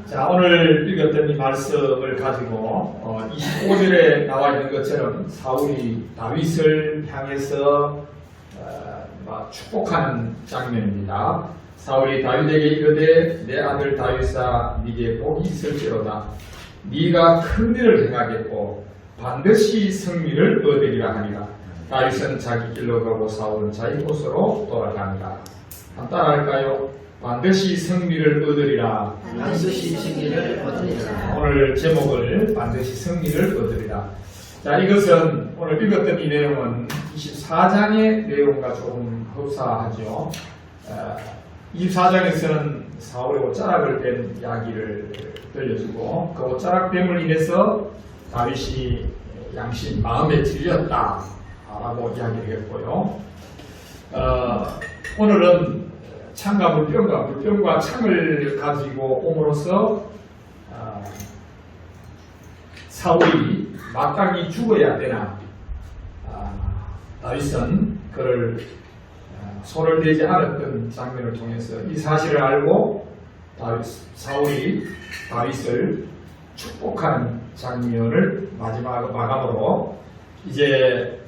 자, 오늘 읽었던 이 말씀을 가지고 25절에 나와 있는 것처럼 사울이 다윗을 향해서 축복하는 장면입니다. 사울이 다윗에게 이르되 내 아들 다윗아 네게 복이 있을지로다. 네가 큰 일을 행하겠고 반드시 승리를 얻으리라 하니라. 다윗은 자기 길로 가고 사울은 자기 곳으로 돌아가니라. 한번 따라할까요? 반드시 승리를 얻으리라. 반드시 승리를 얻으리라. 오늘 제목을 반드시 승리를 얻으리라. 자, 이것은 오늘 읽었던 이 내용은 24장의 내용과 조금 흡사하죠. 24장에서는 사울의 옷자락을 뺀 이야기를 들려주고 그 옷자락됨을 인해서 다윗이 양심 마음에 찔렸다 라고 이야기를 했고요. 오늘은 창과 물병과 창을 가지고 옴으로써 사울이 마땅히 죽어야 되나 다윗은 그를 손을 대지 않았던 장면을 통해서 이 사실을 알고 사울이 다윗을 축복하는 장면을 마감으로 이제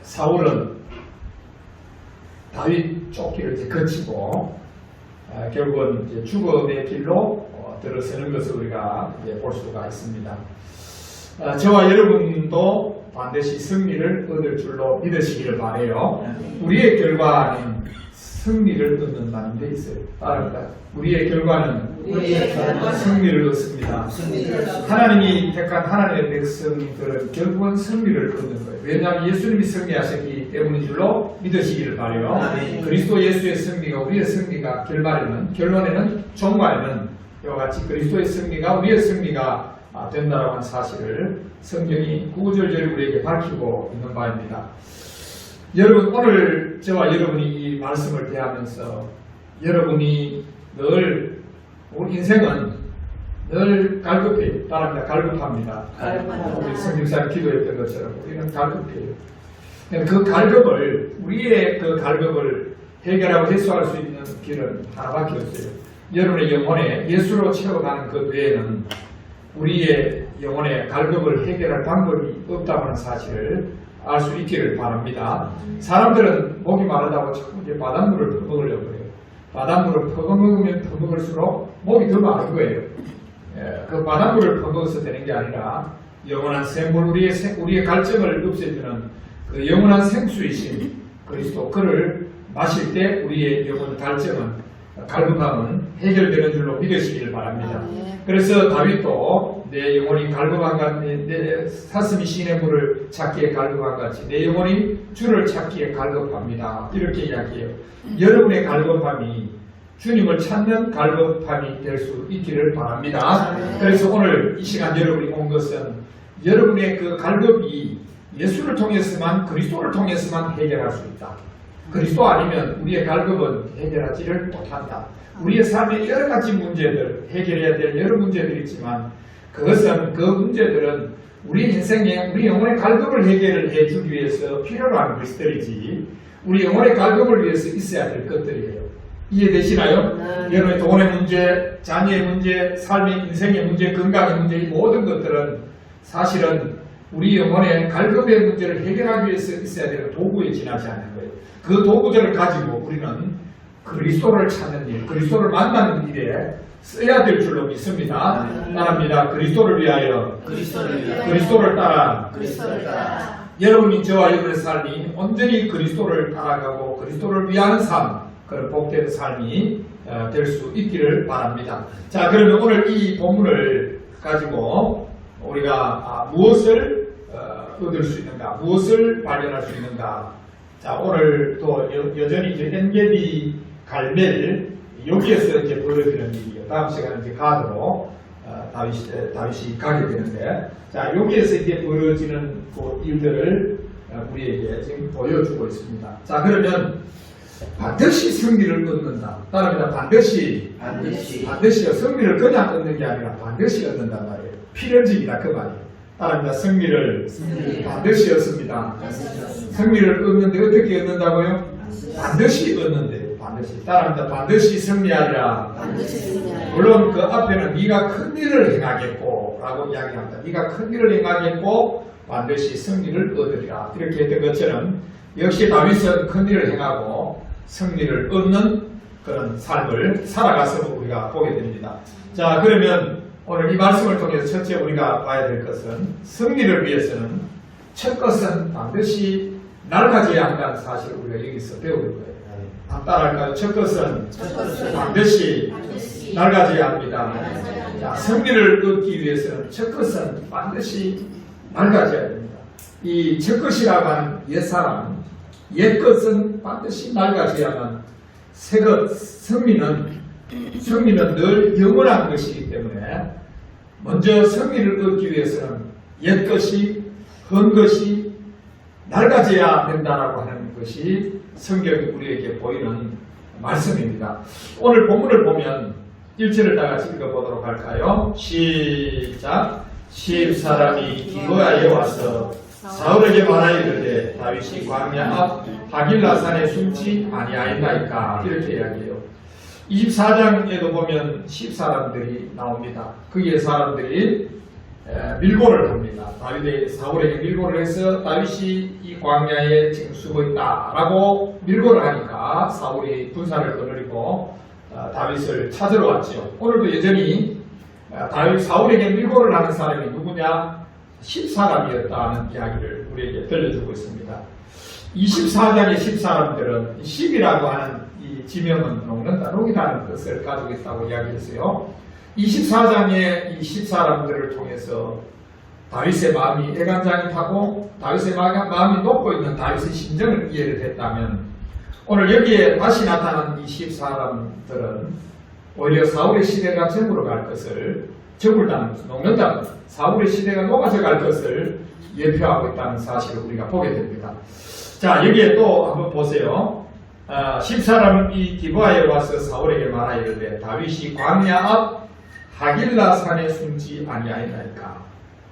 사울은 다윗 쫓기를 이제 거치고 결국은 이제 죽음의 길로 들어서는 것을 우리가 이제 볼 수가 있습니다. 저와 여러분도 반드시 승리를 얻을 줄로 믿으시기를 바라요. 우리의 결과는 승리를 얻는다는 데 있어요. 따릅니다. 우리의 결과는 승리를 얻습니다. 하나님이 택한 하나님의 백성들은 결국은 승리를 얻는 거예요. 왜냐하면 예수님이 승리하셨기 때문인 줄로 믿으시기를 바라요. 그리스도 예수의 승리가 우리의 승리가 결론에는 종말에는 이와 같이 그리스도의 승리가 우리의 승리가 된다라고 하는 사실을 성경이 구구절절 우리에게 밝히고 있는 바입니다. 여러분, 오늘 저와 여러분이 이 말씀을 대하면서 여러분이 늘 우리 인생은 늘 갈급해요. 따라합니다. 갈급합니다. 우리 성경사님 기도했던 것처럼 우리는 갈급해요. 그 갈급을 우리의 그 갈급을 해결하고 해소할 수 있는 길은 하나밖에 없어요. 여러분의 영혼에 예수로 채워가는 그 외에는 우리의 영혼의 갈급을 해결할 방법이 없다고 하는 사실을 알 수 있기를 바랍니다. 사람들은 목이 마르다고 자꾸 이제 바닷물을 퍼먹으려고 해요. 바닷물을 퍼먹으면 퍼먹을수록 목이 더 마른 거예요. 그 바닷물을 퍼먹어서 되는 게 아니라 영원한 생물, 우리의 갈증을 없애주는 그 영원한 생수이신 그리스도 그를 마실 때 우리의 영혼 갈급함은 해결되는 줄로 믿으시기를 바랍니다. 그래서 다윗도 내 영혼이 갈급한 같이 내 사슴이 시내 물을 찾기에 갈급한 같이 내 영혼이 주를 찾기에 갈급합니다. 이렇게 이야기해요. 여러분의 갈급함이 주님을 찾는 갈급함이 될 수 있기를 바랍니다. 그래서 오늘 이 시간 여러분이 온 것은 여러분의 그 갈급이 예수를 통해서만 그리스도를 통해서만 해결할 수 있다. 그리스도 아니면 우리의 갈급은 해결하지를 못한다. 우리의 삶의 여러 가지 문제들, 해결해야 될 여러 문제들이 있지만 그것은 그 문제들은 우리 인생에 우리 영혼의 갈급을 해결해 주기 위해서 필요로 하는 것들이지 우리 영혼의 갈급을 위해서 있어야 될 것들이에요. 이해되시나요? 여러분의 돈의 문제, 자녀의 문제, 삶의 인생의 문제, 건강의 문제 이 모든 것들은 사실은 우리 영혼의 갈급의 문제를 해결하기 위해서 있어야 되는 도구에 지나지 않는 거예요. 그 도구들을 가지고 우리는 그리스도를 찾는 일, 그리스도를 만나는 일에 써야 될 줄로 믿습니다. 따라합니다. 그리스도를 위하여 그리스도를 따라 여러분이 저와 여러분의 삶이 온전히 그리스도를 따라가고 그리스도를 위하는 삶, 그런 복된 삶이 될 수 있기를 바랍니다. 자, 그러면 오늘 이 본문을 가지고 우리가 무엇을 얻을 수 있는가, 무엇을 발견할 수 있는가. 자, 오늘 또 여전히 이제 엔게디 갈멜 여기에서 이제 벌어지는 일이에요. 다음 시간에 이제 가드로 다윗이 가게 되는데, 자, 여기에서 이제 벌어지는 그 일들을 우리에게 지금 보여주고 있습니다. 자, 그러면 반드시 승리를 얻는다. 따라합니다. 반드시요. 승리를 그냥 얻는 게 아니라 반드시 얻는단 말이에요. 필연적이다 그 말이에요. 따라합니다. 승리를 반드시 얻습니다. 승리를 얻는데 어떻게 얻는다고요? 반드시 얻는데. 반드시 따라합니다. 반드시 승리하리라. 반드시 승리하리라. 물론 그 앞에는 네가 큰 일을 행하겠고 라고 이야기합니다. 네가 큰 일을 행하겠고 반드시 승리를 얻으리라. 이렇게 했던 것처럼 역시 다윗은 큰 일을 행하고 승리를 얻는 그런 삶을 살아가서 우리가 보게 됩니다. 자, 그러면 오늘 이 말씀을 통해서 첫째 우리가 봐야 될 것은 승리를 위해서는 첫 것은 반드시 낡아져야 한다는 사실을 우리가 여기서 배우는 거예요. 따라할까요? 첫 것은 반드시 낡아져야 합니다. 자, 승리를 얻기 위해서는 첫 것은 반드시 낡아져야 됩니다. 이 첫 것이라고 하는 옛사람, 옛 것은 반드시 낡아져야만 새 것, 승리는 늘 영원한 것이기 때문에 먼저 승리를 얻기 위해서는 옛 것이, 헌 것이 낡아져야 된다라고 하는 것이 성경이 우리에게 보이는 말씀입니다. 오늘 본문을 보면 1절을 다 같이 읽어보도록 할까요? 시작. 10사람이 기브아에 와서 사울에게 말하이르되 다윗이 광야 앞 하길라산에 숨지 아니하였나이까 이렇게 이야기해요. 24장에도 보면 10사람들이 나옵니다. 그의 사람들이 밀고를 합니다. 다윗이 사울에게 밀고를 해서 다윗이 이 광야에 지금 숨어 있다라고 밀고를 하니까 사울이 군사를 거느리고 다윗을 찾으러 왔죠. 오늘도 여전히 다윗 사울에게 밀고를 하는 사람이 누구냐? 10사람이었다는 이야기를 우리에게 들려주고 있습니다. 24장의 10사람들은 10이라고 하는 이 지명은 녹는다, 녹이라는 뜻을 가지고 있다고 이야기했어요. 24장의 이 10사람들을 통해서 다윗의 마음이 애간장이 타고 다윗의 마음이 녹고 있는 다윗의 심정을 이해를 했다면 오늘 여기에 다시 나타난 이 10사람들은 오히려 사울의 시대가 저물어 갈 것을 녹는다, 사울의 시대가 녹아져 갈 것을 예표하고 있다는 사실을 우리가 보게 됩니다. 자, 여기에 또 한번 보세요. 10사람이 기브아에 와서 사울에게 말하이르되 다윗이 광야 앞 하길라 산에 숨지 아니하였나이까.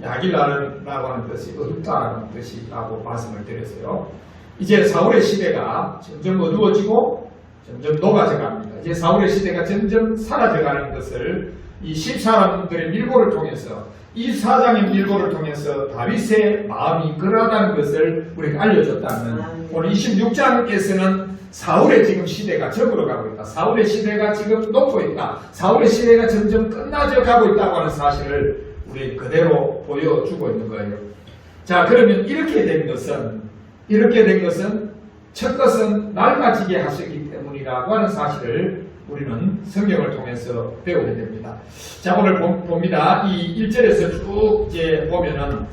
하길라라고 하는 뜻이 어둡다라는 뜻이라고 말씀을 드렸어요. 이제 사울의 시대가 점점 어두워지고 점점 녹아져 갑니다. 이제 사울의 시대가 점점 사라져가는 것을 이 10사람들의 밀고를 통해서, 이 사장의 밀고를 통해서 다윗의 마음이 그러하다는 것을 우리가 알려줬다면 오늘 26장에서는 사울의 지금 시대가 저물어 가고 있다, 사울의 시대가 지금 녹고 있다, 사울의 시대가 점점 끝나져 가고 있다고 하는 사실을 우리 그대로 보여주고 있는 거예요. 자, 그러면 이렇게 된 것은 첫 것은 낡아지게 하시기 때문이라고 하는 사실을 우리는 성경을 통해서 배우게 됩니다. 자, 오늘 봅니다. 이 1절에서 쭉 이제 보면은,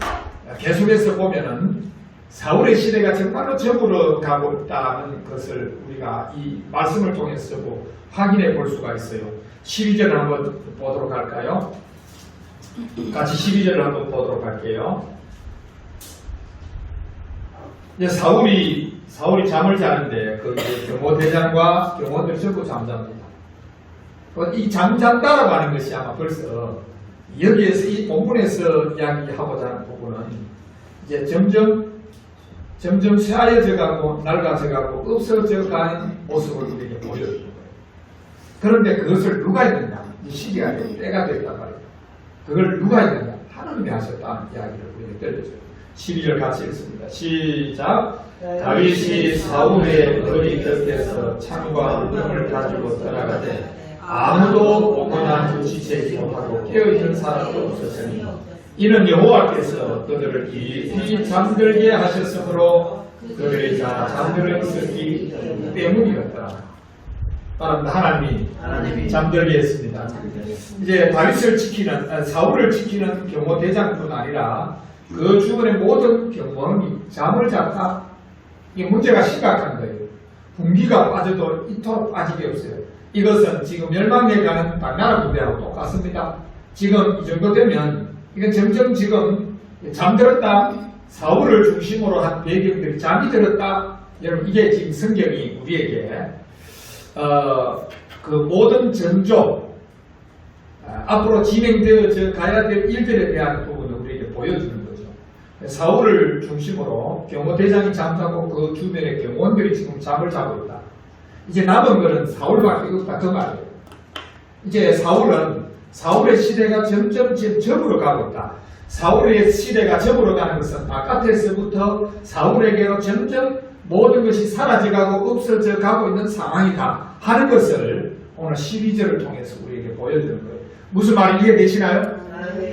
계속해서 보면은 사울의 시대가 정말로 저물어 가고 있다는 것을 우리가 이 말씀을 통해서 확인해 볼 수가 있어요. 12절을 한번 보도록 할까요? 같이 12절을 한번 보도록 할게요. 이제 사울이 잠을 자는데 그 경호대장과 경호원들이 전부 잠잡니다. 이 잠잔다라고 하는 것이 아마 벌써 여기에서 이 본문에서 이야기하고자 하는 부분은 이제 점점 쇠하여져 가고 낡아져 가고 없어져 가는 모습을 우리에게 보여주는 거예요. 그런데 그것을 누가 했느냐? 이 시기가 때가 됐단 말이에요. 그걸 누가 했느냐? 하나님이 하셨다는 이야기를 우리에게 들려줘요. 12절 같이 읽습니다. 시작. 다윗이 사울의 머리 곁에서 창과 물을 가지고 떠나가되 아무도 오거나 눈치채지 못하고 깨어있는 사람도 없었으니 이는 여호와께서 그들을 깊이 잠들게 하셨으므로 그들이 다 잠들어 있었기 때문이었더라. 하나님이 잠들게 했습니다. 이제 다윗을 지키는, 사울을 지키는 경호대장뿐 아니라 그 주변의 모든 경호원이 잠을 잤다. 이게 문제가 심각한 거예요. 군기가 빠져도 이토록 빠지게 없어요. 이것은 지금 멸망해 가는 당나라 군대하고 똑같습니다. 지금 이 정도 되면 이건 점점 지금 잠들었다, 사울을 중심으로 한 배경들이 잠이 들었다. 여러분, 이게 지금 성경이 우리에게 그 모든 전조, 앞으로 진행되어 가야 될 일들에 대한 부분을 우리에게 보여주는 거죠. 사울을 중심으로 경호대장이 잠자고 그 주변의 경호원들이 지금 잠을 자고 있다. 이제 남은 거는 사울밖에 없다 그 말이에요. 이제 사울의 시대가 점점 접으로 가고 있다. 사울의 시대가 접으로 가는 것은 바깥에서부터 사울에게로 점점 모든 것이 사라져가고 없어져 가고 있는 상황이다 하는 것을 오늘 12절을 통해서 우리에게 보여주는 거예요. 무슨 말이 이해되시나요?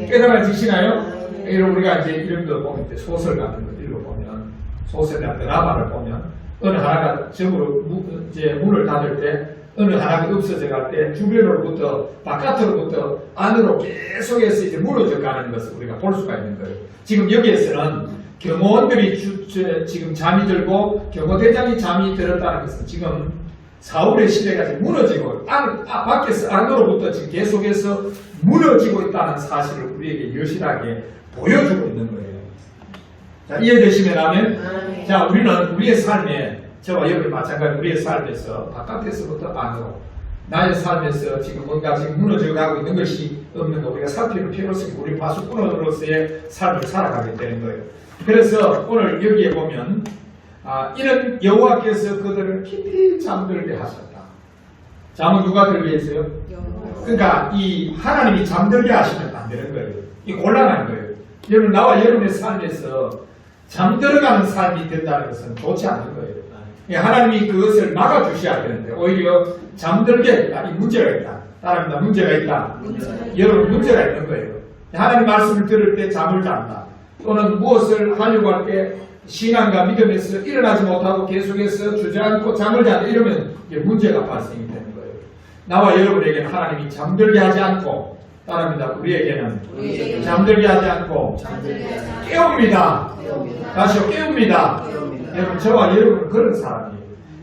깨달아지시나요? 여러분 우리가 이제 이런 거 보면 소설 같은 거 읽어보면 소설이나 드라마를 보면 어느 하나가 점으로 이제 문을 닫을 때 어느 하나가 없어져 갈 때 주변으로부터 바깥으로부터 안으로 계속해서 이제 무너져 가는 것을 우리가 볼 수가 있는 거예요. 지금 여기에서는 경호원들이 지금 잠이 들고 경호대장이 잠이 들었다는 것은 지금 사울의 시대가 지금 무너지고 밖에서 안으로부터 지금 계속해서 무너지고 있다는 사실을 우리에게 여실하게 보여주고 있는 거예요. 자, 이해되시면 아멘? 자, 우리는 우리의 삶에 저와 여러분 마찬가지 우리의 삶에서 바깥에서부터 안으로 나의 삶에서 지금 뭔가 지금 무너져 가고 있는 것이 없는 거 우리가 살피는 필요성이 우리 바수꾼으로서의 삶을 살아가게 되는 거예요. 그래서 오늘 여기에 보면 이런 여호와께서 그들을 깊이 잠들게 하셨다. 잠은 누가 들게 했어요? 그러니까 이 하나님이 잠들게 하시면 안 되는 거예요. 이 곤란한 거예요. 여러분 나와 여러분의 삶에서 잠들어가는 삶이 된다는 것은 좋지 않은 거예요. 하나님이 그것을 막아주셔야 되는데 오히려 잠들게 했다. 이 문제가 있다. 따릅니다. 문제가 있다. 여러분 문제가 있는 거예요. 하나님 말씀을 들을 때 잠을 잔다. 또는 무엇을 하려고 할 때 신앙과 믿음에서 일어나지 못하고 계속해서 주저앉고 잠을 잔다. 이러면 이제 문제가 발생이 되는 거예요. 나와 여러분에게는 하나님이 잠들게 하지 않고 따릅니다. 우리에게는 잠들게 하지 않고 깨웁니다. 다시요 깨웁니다. 여러분 저와 여러분은 그런 사람이에요.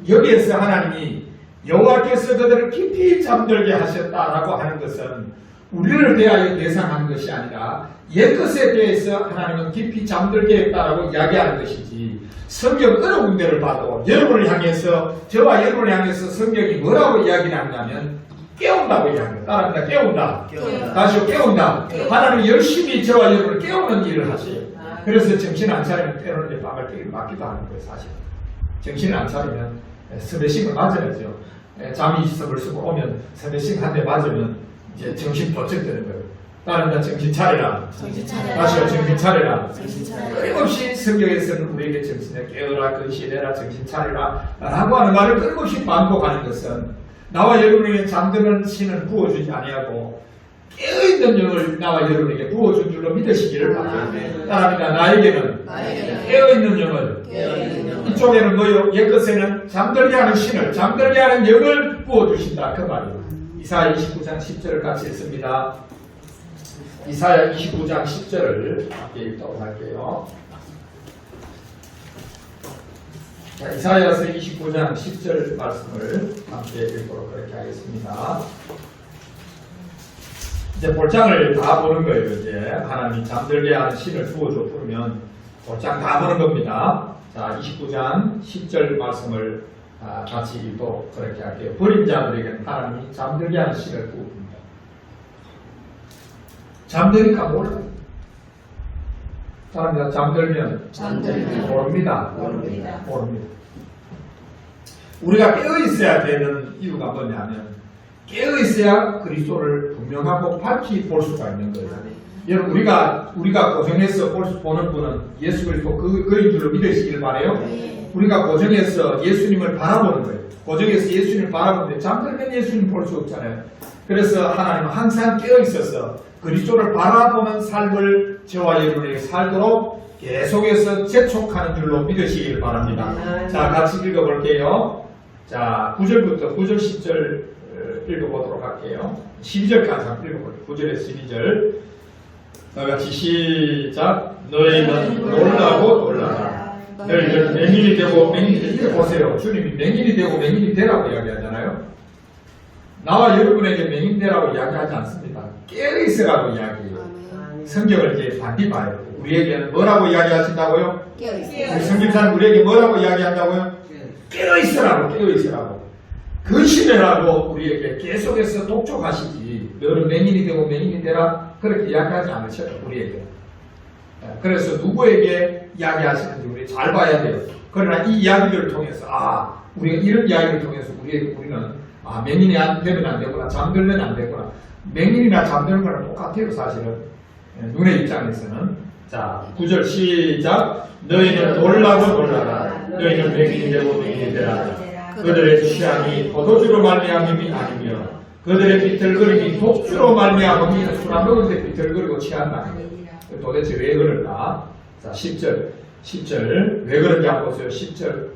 여기에서 하나님이 여호와께서 그들을 깊이 잠들게 하셨다라고 하는 것은 우리를 대하여 대상하는 것이 아니라 옛것에 대해서 하나님은 깊이 잠들게 했다라고 이야기하는 것이지 성경 어느 군데를 봐도 여러분을 향해서 저와 여러분을 향해서 성경이 뭐라고 이야기를 하냐면 깨운다고 이야기합니다. 따라합니다. 깨운다. 다시요 깨운다. 하나님이 열심히 저와 여러분을 깨우는 일을 하세요. 그래서 정신 안 차리면 때로는 밤을 깨기로 맞기도 하는 거예요. 사실 정신을 안 차리면 스매싱을 맞아야죠. 잠이 있음을 쓰고 오면 스매싱 한 대 맞으면 이제 정신 번쩍 되는 거예요. 따른다. 정신 차려라. 다시요 정신 차려라. 끊임없이 성경에서는 우리에게 정신을 깨어라 근시해라 정신 차려라 라고 하는 말을 끊임없이 반복하는 것은 나와 여러분에게 잠드는 신을 부어주지 아니하고 깨어있는 영을 나와 여러분에게 부어준 줄로 믿으시기를 바랍니다. 따라합니다. 나에게는 깨어있는 영을 이쪽에는 뭐요? 옛것에는 잠들게 하는 신을 잠들게 하는 영을 부어주신다 그 말이에요. 이사야 29장 10절을 같이 읽습니다. 이사야 29장 10절을 함께 읽도록 할게요. 자, 이사야서 29장 10절 말씀을 함께 읽도록 그렇게 하겠습니다. 이제 볼장을 다 보는 거예요. 이제 하나님이 잠들게 하는 신을 부어줘 부르면 볼장 다 보는 겁니다. 자, 29장 10절 말씀을 같이 읽도록 그렇게 할게요. 버린 자들에게는 하나님이 잠들게 하는 신을 부어줍니다. 잠드니까 몰라요. 사람들 잠들면 모릅니다. 우리가 깨어있어야 되는 이유가 뭐냐면 깨어있어야 그리스도를 분명하고 밝히 볼 수가 있는 거예요. 여러분 우리가 고정해서 보는 분은 예수 그리스도 그인 줄로 믿으시길 바라요. 우리가 고정해서 예수님을 바라보는 거예요. 고정해서 예수님을 바라보는데 잠들면 예수님 볼 수 없잖아요. 그래서 하나님은 항상 깨어있어서 그리스도를 바라보는 삶을 저와 여러분에게 살도록 계속해서 재촉하는 줄로 믿으시길 바랍니다. 자, 같이 읽어볼게요. 자, 9절부터 9절 10절 읽어보도록 할게요. 12절까지 한번 읽어볼게요. 9절에서 12절 다같이 시작. 너희는 놀라고 놀라라. 너희는 맹인이 되고 맹인이 되고 보세요. 주님이 맹인이 되고 맹인이 되라고 이야기하잖아요. 나와 여러분에게 맹인 되라고 이야기하지 않습니다. 깨어있으라고 이야기해요. 성경을 이제 반디 봐요. 우리에게는 뭐라고 이야기하신다고요? 우리 성경사는 우리에게 뭐라고 이야기한다고요? 깨어있으라고. 근신해라고 우리에게 계속해서 독촉하시지. 너는 맹인이 되고 맹인이 되라. 그렇게 이야기하지 않으셔요. 우리에게. 그래서 누구에게 이야기하시는지 우리 잘 봐야 돼요. 그러나 이 이야기들을 통해서 우리가 이런 이야기를 통해서 우리는 맹인이 되면 안 되구나, 잠들면 안 되구나. 맹인이나 잠드는 거랑 똑같아요, 사실은. 눈의 입장에서는. 자, 9절 시작. 너희는 놀라고 놀라라. 너희는 맹인이 되고 맹인이 되라. 그들의 취향이 포도주로 말미암음이 아니며 그들의 비틀거림이 독주로 말미암음이 술 안 먹는데 비틀거리고 취한다. 도대체 왜 그럴까? 자, 10절 왜 그런지 한번 보세요. 10절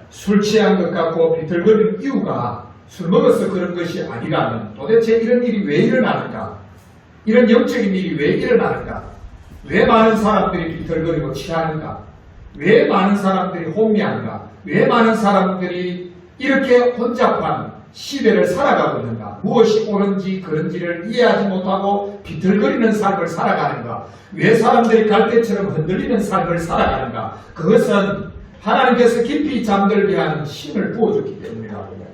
술 취한 것 같고 비틀거리는 이유가 술 먹어서 그런 것이 아니라면 도대체 이런 일이 왜 일어나는가? 이런 영적인 일이 왜 일어나는가? 왜 많은 사람들이 비틀거리고 취하는가? 왜 많은 사람들이 혼미한가? 왜 많은 사람들이 이렇게 혼잡한 시대를 살아가고 있는가? 무엇이 옳은지 그른지를 이해하지 못하고 비틀거리는 삶을 살아가는가? 왜 사람들이 갈대처럼 흔들리는 삶을 살아가는가? 그것은 하나님께서 깊이 잠들게 하는 힘을 부어줬기 때문이라고 이야기합니다.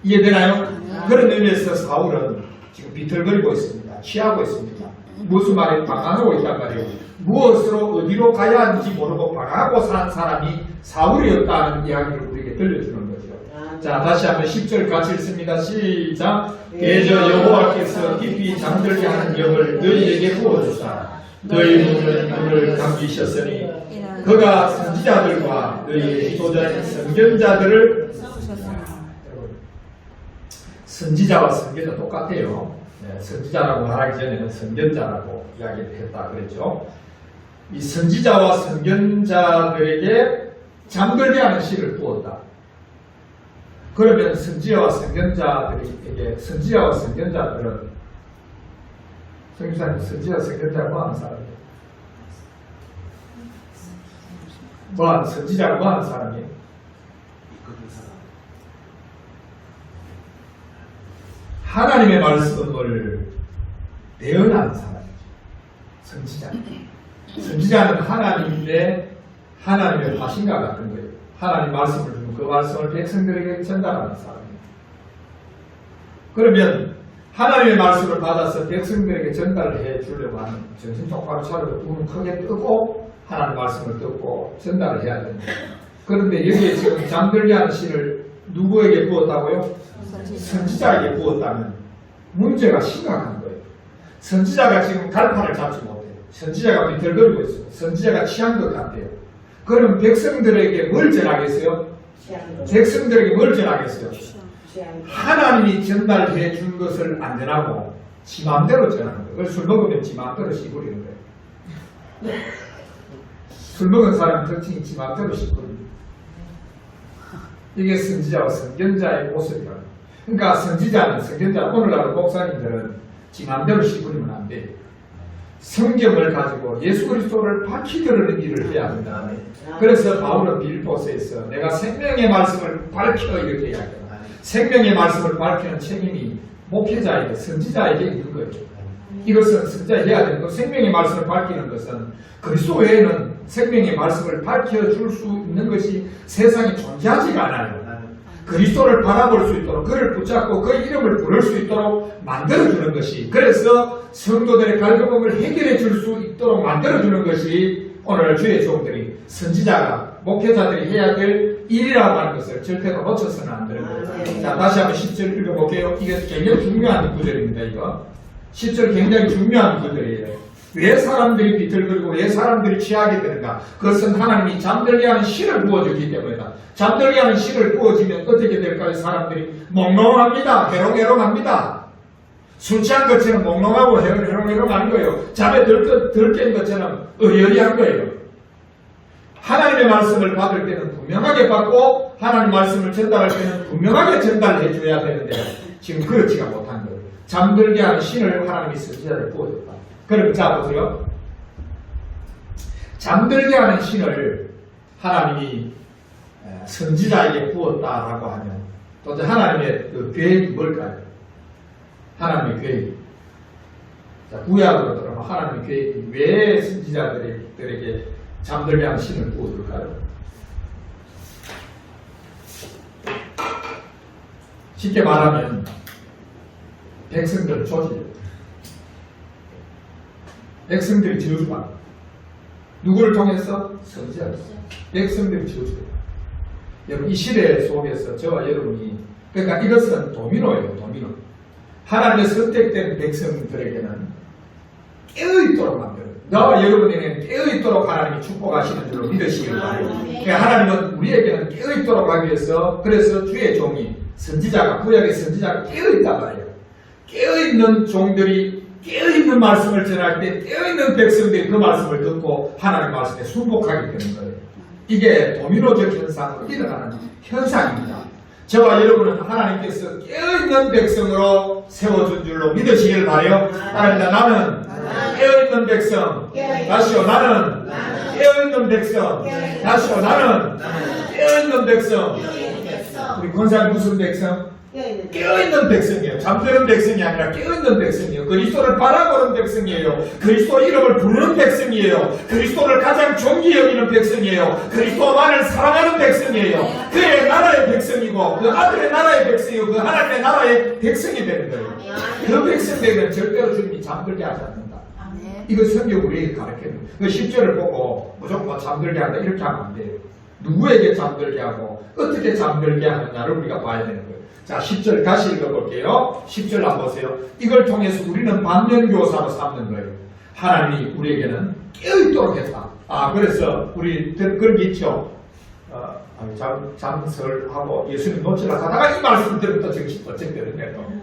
이해되나요? 그런 의미에서 사울은 지금 비틀거리고 있습니다. 취하고 있습니다. 무슨 말에 방황하고 있단 말이에요. 무엇으로 어디로 가야 하는지 모르고 방황하고 사는 사람이 사울이었다는 이야기를 우리에게 들려주는 거죠. 자, 다시 한번 10절 같이 읽습니다. 시작. 대저 여호와께서 깊이 잠들게 하는 영을 너희에게 부어주사 너희 눈을 눈을 감기셨으니 그가 선지자들과 너희의 지도자 선견자들을 선지자와 선견자 똑같아요. 네, 선지자라고 말하기 전에는 선견자라고 이야기를 했다 그랬죠. 이 선지자와 선견자들에게 잠들게 하는 씨를 부었다. 그러면 선지자와 선견자들에게 선지자와 선견자들은 성경사님 선지자 선견자가 뭐 하는 사람이에요? 선지자가 뭐 하는 사람이에요? 하나님의 말씀을 대언하는 사람이죠. 선지자. 선지자는 하나님의 화신과 같은 거예요. 하나님 말씀을 주면 그 말씀을 백성들에게 전달하는 사람이에요. 그러면 하나님의 말씀을 받아서 백성들에게 전달을 해 주려고 하는 정신 똑바로 차리고 눈을 크게 뜨고 하나님 말씀을 듣고 전달을 해야 됩니다. 그런데 여기에 지금 잠들게 하는 씨를 누구에게 부었다고요? 선지자에게 부었다면 문제가 심각한 거예요. 선지자가 지금 갈판을 잡지 못해요. 선지자가 비틀거리고 있어요. 선지자가 취한 것 같아요. 그럼 백성들에게 뭘 전하겠어요? 백성들에게 뭘 전하겠어요? 하나님이 전달해 준 것을 안 전하고 지 마음대로 전하는 거예요. 그걸 술 먹으면 지 마음대로 씹으리는 거예요. 술 먹은 사람 특징이 지 마음대로 씹으리는 거예요. 이게 선지자와 선견자의 모습이라는 거예요. 그러니까 선견자, 오늘날 목사님들은 지 마음대로 씹으리면 안 돼요. 성경을 가지고 예수 그리스도를 밝히려는 일을 해야 한다. 그래서 바울은 빌립보서에서 내가 생명의 말씀을 밝혀 이렇게 이야기합니다. 생명의 말씀을 밝히는 책임이 목회자에게 선지자에게 있는 거예요. 이것은 선지자가 해야 되는 거. 생명의 말씀을 밝히는 것은 그리스도 외에는 생명의 말씀을 밝혀줄 수 있는 것이 세상에 존재하지가 않아요. 그리스도를 바라볼 수 있도록 그를 붙잡고 그 이름을 부를 수 있도록 만들어주는 것이, 그래서 성도들의 갈급함을 해결해 줄 수 있도록 만들어주는 것이 오늘 주의 종들이 선지자가 목회자들이 해야 될 일이라고 하는 것을 절대로 놓쳐서는 안 되는 거예요. 자, 다시 한번 10절 읽어볼게요. 이게 굉장히 중요한 구절입니다. 이거 10절 굉장히 중요한 구절이에요. 왜 사람들이 비틀거리고 왜 사람들이 취하게 되는가? 그것은 하나님이 잠들게 하는 신을 부어주기 때문이다. 잠들게 하는 신을 부어주면 어떻게 될까요? 사람들이 몽롱합니다. 해롱해롱합니다. 술 취한 것처럼 몽롱하고 해롱해롱하는 거예요. 잠에 들깬 것처럼 의리의리한 거예요. 하나님의 말씀을 받을 때는 분명하게 받고 하나님의 말씀을 전달할 때는 분명하게 전달해 줘야 되는데 지금 그렇지가 못한 거예요. 잠들게 하는 신을 하나님이 선지자를 부어줬다. 그럼 자 보세요. 잠들게 하는 신을 하나님이 선지자에게 부었다라고 하면 도대체 하나님의 그 계획이 뭘까요? 하나님의 계획. 자, 구약으로 들어가면 하나님의 계획이 왜 선지자들에게 잠들게 하는 신을 부어줄까요? 쉽게 말하면 백성들을 조직해요. 백성들이 지어주라. 누구를 통해서? 선지자를. 백성들이 지어주라. 여러분 이 시대 속에서 저와 여러분이 그러니까 이것은 도미노예요. 도미노. 하나님의 선택된 백성들에게는 깨어있도록 만들어요. 나와 여러분에게는 깨어있도록 하나님이 축복하시는 줄로 믿으시길 바라요. 그러니까 하나님은 우리에게는 깨어있도록 하기 위해서 그래서 주의 종이 선지자가 구약의 선지자가 깨어있단 말이에요. 깨어있는 종들이 깨어있는 말씀을 전할 때 깨어있는 백성들이 그 말씀을 듣고 하나님의 말씀에 순복하게 되는 거예요. 이게 도미노적 현상으로 일어나는 현상입니다. 저와 여러분은 하나님께서 깨어있는 백성으로 세워준 줄로 믿으시길 바라요. 따라합니다. 나는 깨어있는 백성. 다시요. 나는 깨어있는 백성. 다시요. 나는 깨어있는 백성. 우리 권사님 무슨 백성? 깨어있는 백성이에요. 잠드는 백성이 아니라 깨어있는 백성이에요. 그리스도를 바라보는 백성이에요. 그리스도 이름을 부르는 백성이에요. 그리스도를 가장 존귀 여기는 백성이에요. 그리스도만을 사랑하는 백성이에요. 그의 나라의 백성이고 그 아들의 나라의 백성이고 그 하나님의 나라의 백성이 되는 거예요. 그 백성들에게는 절대로 주님이 잠들게 하지 않는다. 이거 성경 우리에게 가르쳐요. 그 10절을 보고 무조건 잠들게 한다 이렇게 하면 안 돼요. 누구에게 잠들게 하고 어떻게 잠들게 하느냐를 우리가 봐야 되는 거예요. 자, 10절 다시 읽어볼게요. 10절 한번 보세요. 이걸 통해서 우리는 반면교사로 삼는 거예요. 하나님이 우리에게는 깨어있도록 했다. 그래서 우리 그런 게 있죠. 잠설하고 예수님 놓치려 하다가 이 말씀을 들으면 또 정신 번쩍 들었네요.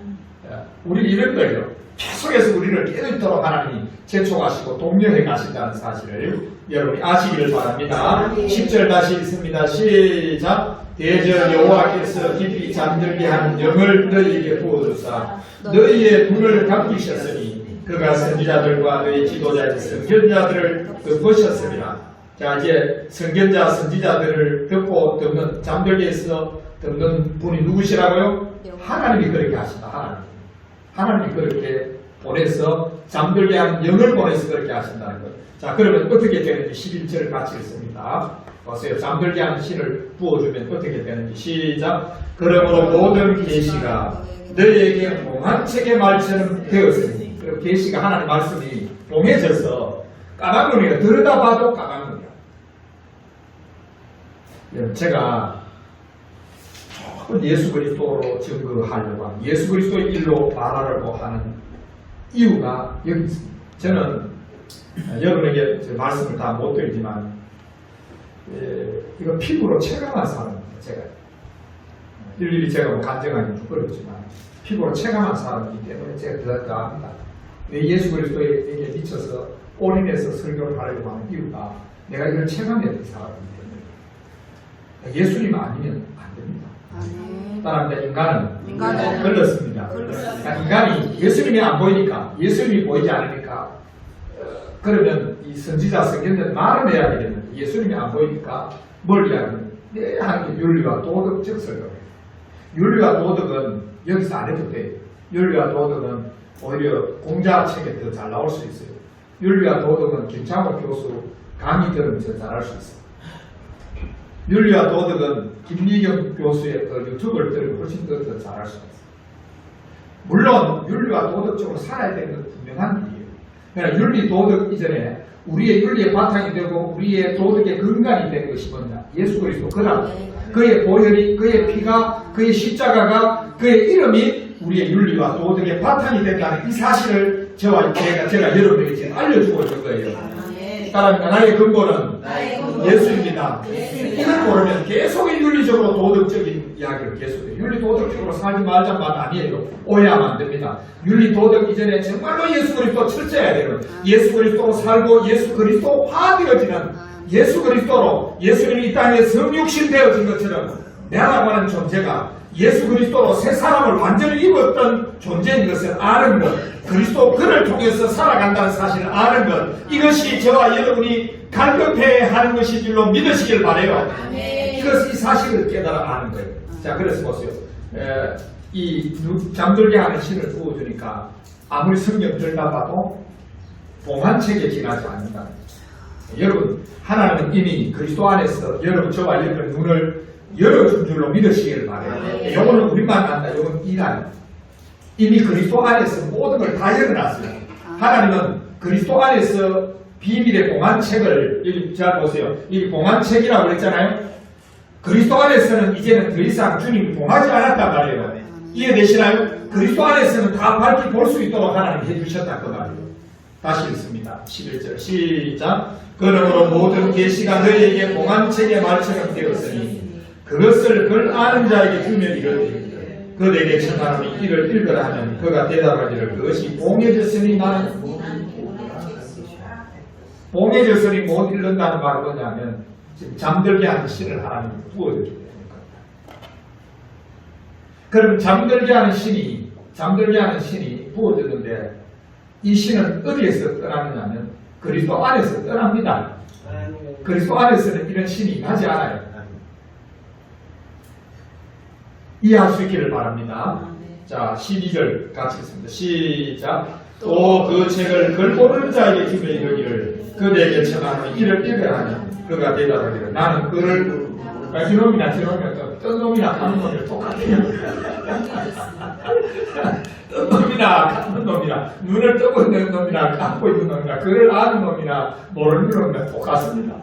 우리 이런 거예요. 계속해서 우리를 깨어있도록 하나님이 재촉하시고 독려해 가신다는 사실을 여러분이 아시기를 바랍니다. 10절 다시 읽습니다. 시작. 대저 여호와께서 깊이 잠들게 하는 영을 너희에게 부어주사 너희의 눈을 감기셨으니 그가 선지자들과 너희 지도자의 선견자들을 덮으셨습니다. 자, 이제 선견자 선지자들을 덮고 덮는 잠들게 해서 덮는 분이 누구시라고요? 하나님이 그렇게 하신다. 하나님이 그렇게 보내서 잠들게 하는 영을 보내서 그렇게 하신다는 거예요. 자, 그러면 어떻게 되는지 11절을 같이 읽습니다. 보세요. 잠들게 하는 신을 부어주면 어떻게 되는지 시작. 그러므로 모든 계시가 너희에게 봉한책의 말처럼 되었으니 그리고 계시가 하나님의 말씀이 봉해져서 까막눈이에요. 들여다봐도 까막눈이에요. 제가 예수 그리스도로 증거하려고 하는 예수 그리스도의 일로 말하려고 하는 이유가 여기 있습니다. 저는 여러분에게 제 말씀을 다 못 드리지만 이거 피부로 체감한 사람입니다. 제가 일일이 제가 뭐 간증하기는 부끄럽지만 피부로 체감한 사람이기 때문에 제가 더 합니다. 예수 그리스도에게 미쳐서 올인해서 설교를 하려고 하는 이유가 내가 이걸 체감했던 사람이기 때문에 예수님 아니면 안 됩니다. 따라합니다. 인간은 걸렸습니다. 인간이 예수님이 안 보이니까 예수님이 보이지 않으니까 그러면 이 선지자 선견자는 말을 해야 되겠는데 예수님이 안 보이니까 뭘 이야기하는 게 윤리와 도덕적 설교예요. 윤리와 도덕은 여기서 안 해도 돼요. 윤리와 도덕은 오히려 공자책에 더 잘 나올 수 있어요. 윤리와 도덕은 김창호 교수 강의 들으면서 잘할 수 있어요. 윤리와 도덕은 김리경 교수의 그 유튜브를 들으면 훨씬 더 잘할 수 있어요. 물론 윤리와 도덕적으로 살아야 되는 건 분명한 일이에요. 그러나 윤리 도덕 이전에 우리의 윤리의 바탕이 되고 우리의 도덕의 근간이 된 것이 뭐냐? 예수 그리스도 그라 그의 보혈이 그의 피가 그의 십자가가 그의 이름이 우리의 윤리와 도덕의 바탕이 된다는 이 사실을 제가 여러분에게 지금 알려주고 있는 거예요. 따라합니다. 나의 근본은 예수입니다. 이걸 모르면 계속 윤리적으로 도덕적인 이야기를 계속해요. 윤리 도덕적으로 살지 말자만 아니에요. 오해하면 안 됩니다. 윤리 도덕 이전에 정말로 예수 그리스도 철저해야 되는 예수 그리스도로 살고 예수 그리스도화 되어지는 예수 그리스도로 예수님이 이 땅에 성육신 되어진 것처럼 내라고 하는 존재가 예수 그리스도로 새 사람을 완전히 입었던 존재인 것을 아는 것, 그리스도 그를 통해서 살아간다는 사실을 아는 것, 이것이 저와 여러분이 갈급해야 하는 것인 줄로 믿으시길 바라요. 이 사실을 깨달아 아는 거예요. 자, 그래서 보세요. 이 잠들게 하는 신을 부어주니까 아무리 성경 들다봐도 봉한책에 지나지 않는다. 여러분, 하나님은 이미 그리스도 안에서 여러분 저와 여러분의 눈을 열어준 줄로 믿으시길 바라요. 요거는 우리만 안다. 요건 이란. 이미 그리스도 안에서 모든 걸 다 열어놨어요. 하나님은 그리스도 안에서 비밀의 봉한책을 여기 잘 보세요. 이 봉한책이라고 그랬잖아요. 그리스도 안에서는 이제는 더 이상 주님이 봉하지 않았단 말이에요. 이해되시나요? 그리스도 안에서는 다 밝히 볼 수 있도록 하나님 해주셨다 그 말이에요. 다시 읽습니다. 11절 시작. 그러므로 모든 계시가 너희에게 봉한 책의 말처럼 되었으니 그것을 그걸 아는 자에게 주면 이르되 그에게 청하노니 이를 읽으라 하면 그가 대답하기를 그것이 봉해졌으니 나는 봉해졌으니 못 읽는다는 말은 뭐냐면 지금 잠들게 하는 신을 하나님이 부어줬기 때문입니다. 그럼 잠들게 하는 신이 부어졌는데 이 신은 어디에서 떠나느냐면 그리스도 안에서 떠납니다. 그리스도 안에서는 이런 신이 나지 않아요. 이해할 수 있기를 바랍니다. 자, 12절 같이 읽습니다. 시작. 또 그 책을 글 모르는 자에게 주며 이르기를 그대에게 청하노니 이를 읽으라 하니 그가 대답하기를 나는 그를 저놈이나 뜬 놈이나 가는 놈이나 똑같아요. 뜬 놈이나 가는 놈이나 눈을 뜨고 있는 놈이나 감고 있는 놈이나 그를 아는 놈이나 모르는 놈이나 똑같습니다.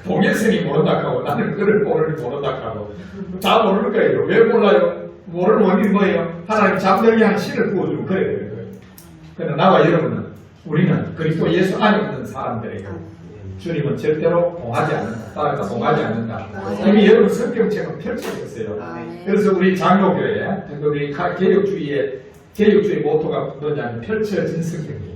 봉했으니 모른다 하고 나는 그를 모른다 하고 다 모르는 거예요. 왜 몰라요? 모르는 원인이 뭐예요? 하나님 잠들게 하는 신을 부어주면 그래야 되는 거예요. 그러나 나와 여러분은 우리는 그리스도 예수 안에 있는 사람들에게 주님은 절대로 봉하지 않는다. 따라서 봉하지 않는다. 이미 여러분 성경책은 펼쳐졌어요. 그래서 우리 장로교회, 우리 개혁주의 모토가 뭐냐면 펼쳐진 성경이에요.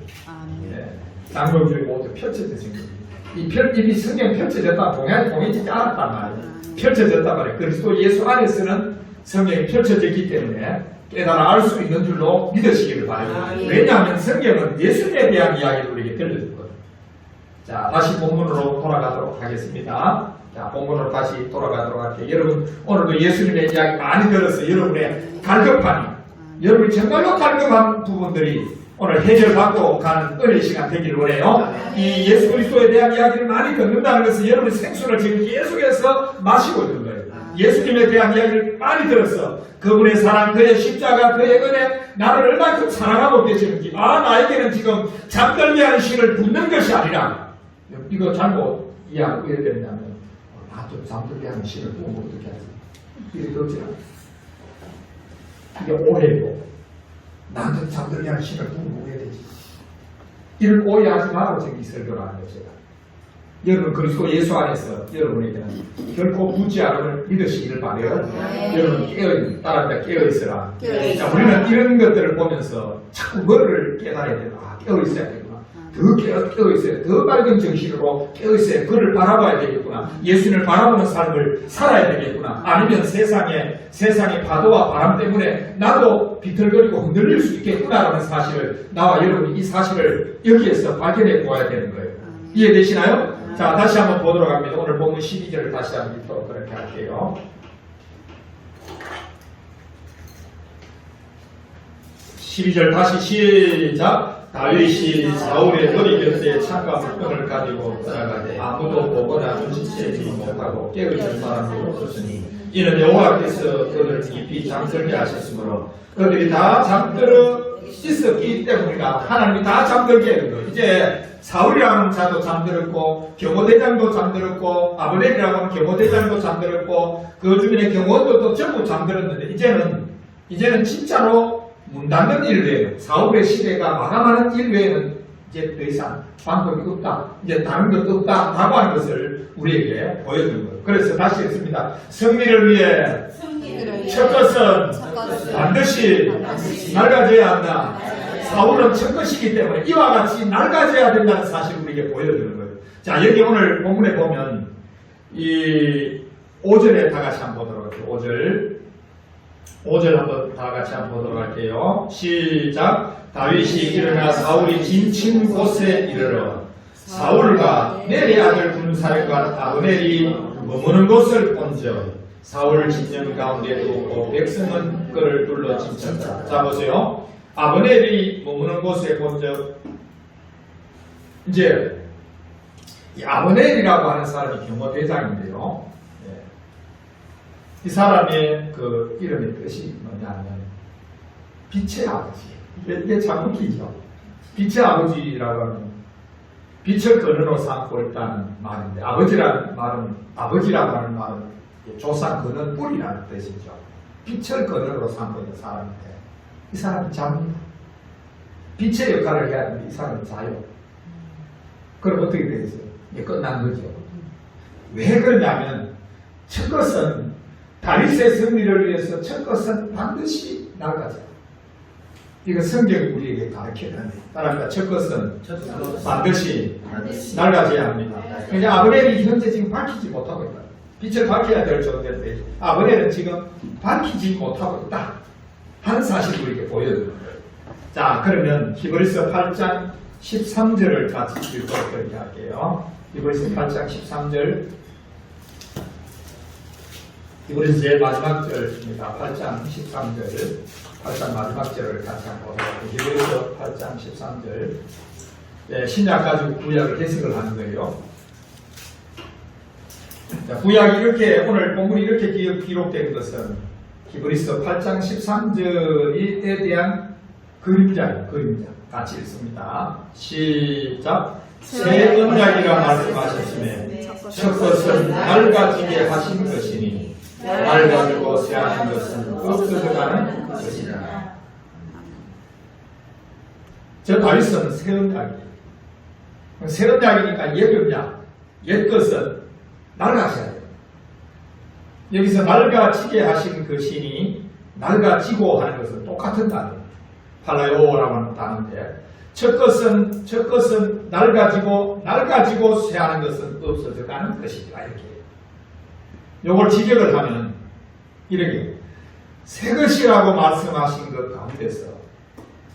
네. 장로교회 모토 펼쳐진 성경이에요. 이미 성경 펼쳐졌다. 봉해지지 않았단 말이에요. 펼쳐졌단 말이에요. 그리스도 예수 안에서는 성경이 펼쳐졌기 때문에 깨달아 알 수 있는 줄로 믿으시기를 바랍니다. 왜냐하면 성경은 예수님에 대한 이야기를 우리에게 들려줬거든요. 자, 다시 본문으로 돌아가도록 하겠습니다. 자, 본문으로 다시 돌아가도록 할게요. 여러분, 오늘도 예수님의 이야기 많이 들어서 여러분의 여러분이 정말로 갈급한 부분들이 오늘 해결받고 가는 은혜 시간 되기를 원해요. 이 예수 그리스도에 대한 이야기를 많이 듣는다는 것은 여러분의 생수를 지금 계속해서 마시고 있는 거예요. 예수님에 대한 이야기를 많이 들었어. 그분의 사랑, 그의 십자가, 그의 은혜, 나를 얼마큼 사랑하고 계시는지. 나에게는 지금 잠들게 하는 신을 붓는 것이 아니라, 이거 잘못 이해하고 해야 되냐면, 좀 잠들게 하는 신을 부으면 어떻게 하지? 이게 그렇지 않아. 이게 오해고, 나한테 잠들게 하는 신을 부으면 해야 되지. 이를 오해하지 말라고 지금 이 설교를 하는 거죠. 제가. 여러분 그리스도 예수 안에서 여러분에게는 결코 굳지 않음을 믿으시기를 바라요. 여러분 깨어있으라. 자, 우리는 이런 것들을 보면서 자꾸 뭐를 깨달아야 되나. 깨어있어야 되구나. 더 깨어있어야 돼. 더 밝은 정신으로 깨어있어야 그를 바라봐야 되겠구나. 예수님을 바라보는 삶을 살아야 되겠구나. 아니면 세상의 파도와 바람 때문에 나도 비틀거리고 흔들릴 수 있겠구나라는 사실을 나와 여러분이 이 사실을 여기에서 발견해 보아야 되는 거예요. 이해되시나요? 자, 다시 한번 보도록 합니다. 오늘 본문 12절을 다시 한번 읽도록 그렇게 할게요. 12절 다시 시작. 다윗이 사울의 머리 곁에 창과 물건을 가지고 떠나가되 아무도 보거나 눈치채지 못하고 깨어있는 사람도 없었으니 이는 여호와께서 그들을 깊이 잠들게 하셨으므로 그들이 다 잠들어 있었기 때문이다. 하나님이 다 잠들게 하는 거예요. 이제 사울이라는 자도 잠들었고 경호대장도 잠들었고 아브넬이라고 하는 경호대장도 잠들었고 그 주변의 경호원들도 전부 잠들었는데 이제는 진짜로 문 닫는 일 외에는 사울의 시대가 마감하는 일 외에는 이제 더 이상 방법이 없다. 이제 다른 것 없다라고 하는 것을 우리에게 보여주는 거예요. 그래서 다시 했습니다. 승리를 위해 첫 것은 반드시 낡아져야 한다. 사울은 첫 것이기 때문에 이와 같이 낡아져야 된다는 사실을 우리에게 보여주는 거예요. 자, 여기 오늘 본문에 보면 이 5절에 다 같이 한번 보도록 할게요. 5절 한번 다 같이 한번 보도록 할게요. 시작. 다윗이 일어나 사울이 진친 곳에 이르러 사울과 넬의 아들 군사령관 아브넬이 머무는 곳을 본즉 사울 진영 가운데 두고 백성은 그를 둘러 진쳤다. 자, 보세요. 아브넬이 머무는 곳에 본즉 이제 이 아브넬이라고 하는 사람이 경호대장인데요. 이 사람의 그 이름의 뜻이 뭐냐면 빛의 아버지. 이게 참 웃기죠. 빛의 아버지라고 하면 빛을 근원으로 삼고 있다는 말인데, 아버지라고 하는 말은 조상 근원 뿌리라는 뜻이죠. 빛을 근원으로 삼고 있는 사람인데, 이 사람이 자입니다. 빛의 역할을 해야 하는데, 이 사람은 자요. 그럼 어떻게 되겠어요? 이게 끝난 거죠. 왜 그러냐면, 첫 것은, 다윗의 승리를 위해서 첫 것은 반드시 낡아져요. 이거 성경이 우리에게 가르치는 따라합니다. 첫 것은 반드시 낡아져야 합니다. 그러니까 아브넬이 현재 지금 밝히지 못하고 있다. 빛을 밝혀야 될 존재인데 아브넬은 지금 밝히지 못하고 있다 하는 사실을 우리에게 보여주는 거예요. 자, 그러면 히브리서 8장 13절을 같이 읽어드리게 할게요. 히브리서 8장 13절, 히브리서 제일 마지막 절입니다. 8장 13절, 8장 마지막 절을 같이 한번 보도록 할게요. 히브리서 8장 13절. 네, 신약 가지고 구약을 해석을 하는 거예요. 자, 구약이 이렇게, 오늘 본문이 이렇게 기록된 것은 히브리서 8장 13절에 대한 그림자예요. 그림자. 같이 읽습니다. 시작. 새 언약이라 말씀하셨으며 첫 것은 낡아지게 하신 것이니 낡아지고 새하신 것은 없어져가는 것이라. 저 다윗은 새 언약이에요. 새 언약이니까 옛 언약, 옛 것은 낡아져야 돼요. 여기서 낡아지게 하신 것이니 낡아지고 하는 것은 똑같은 단어입니다. 팔라요라고 하는 단어인데 첫 것은 낡아지고 쇠하는 것은 없어져가는 것이다. 이렇게 요걸 지적을 하면 이렇게 새 것이라고 말씀하신 것 가운데서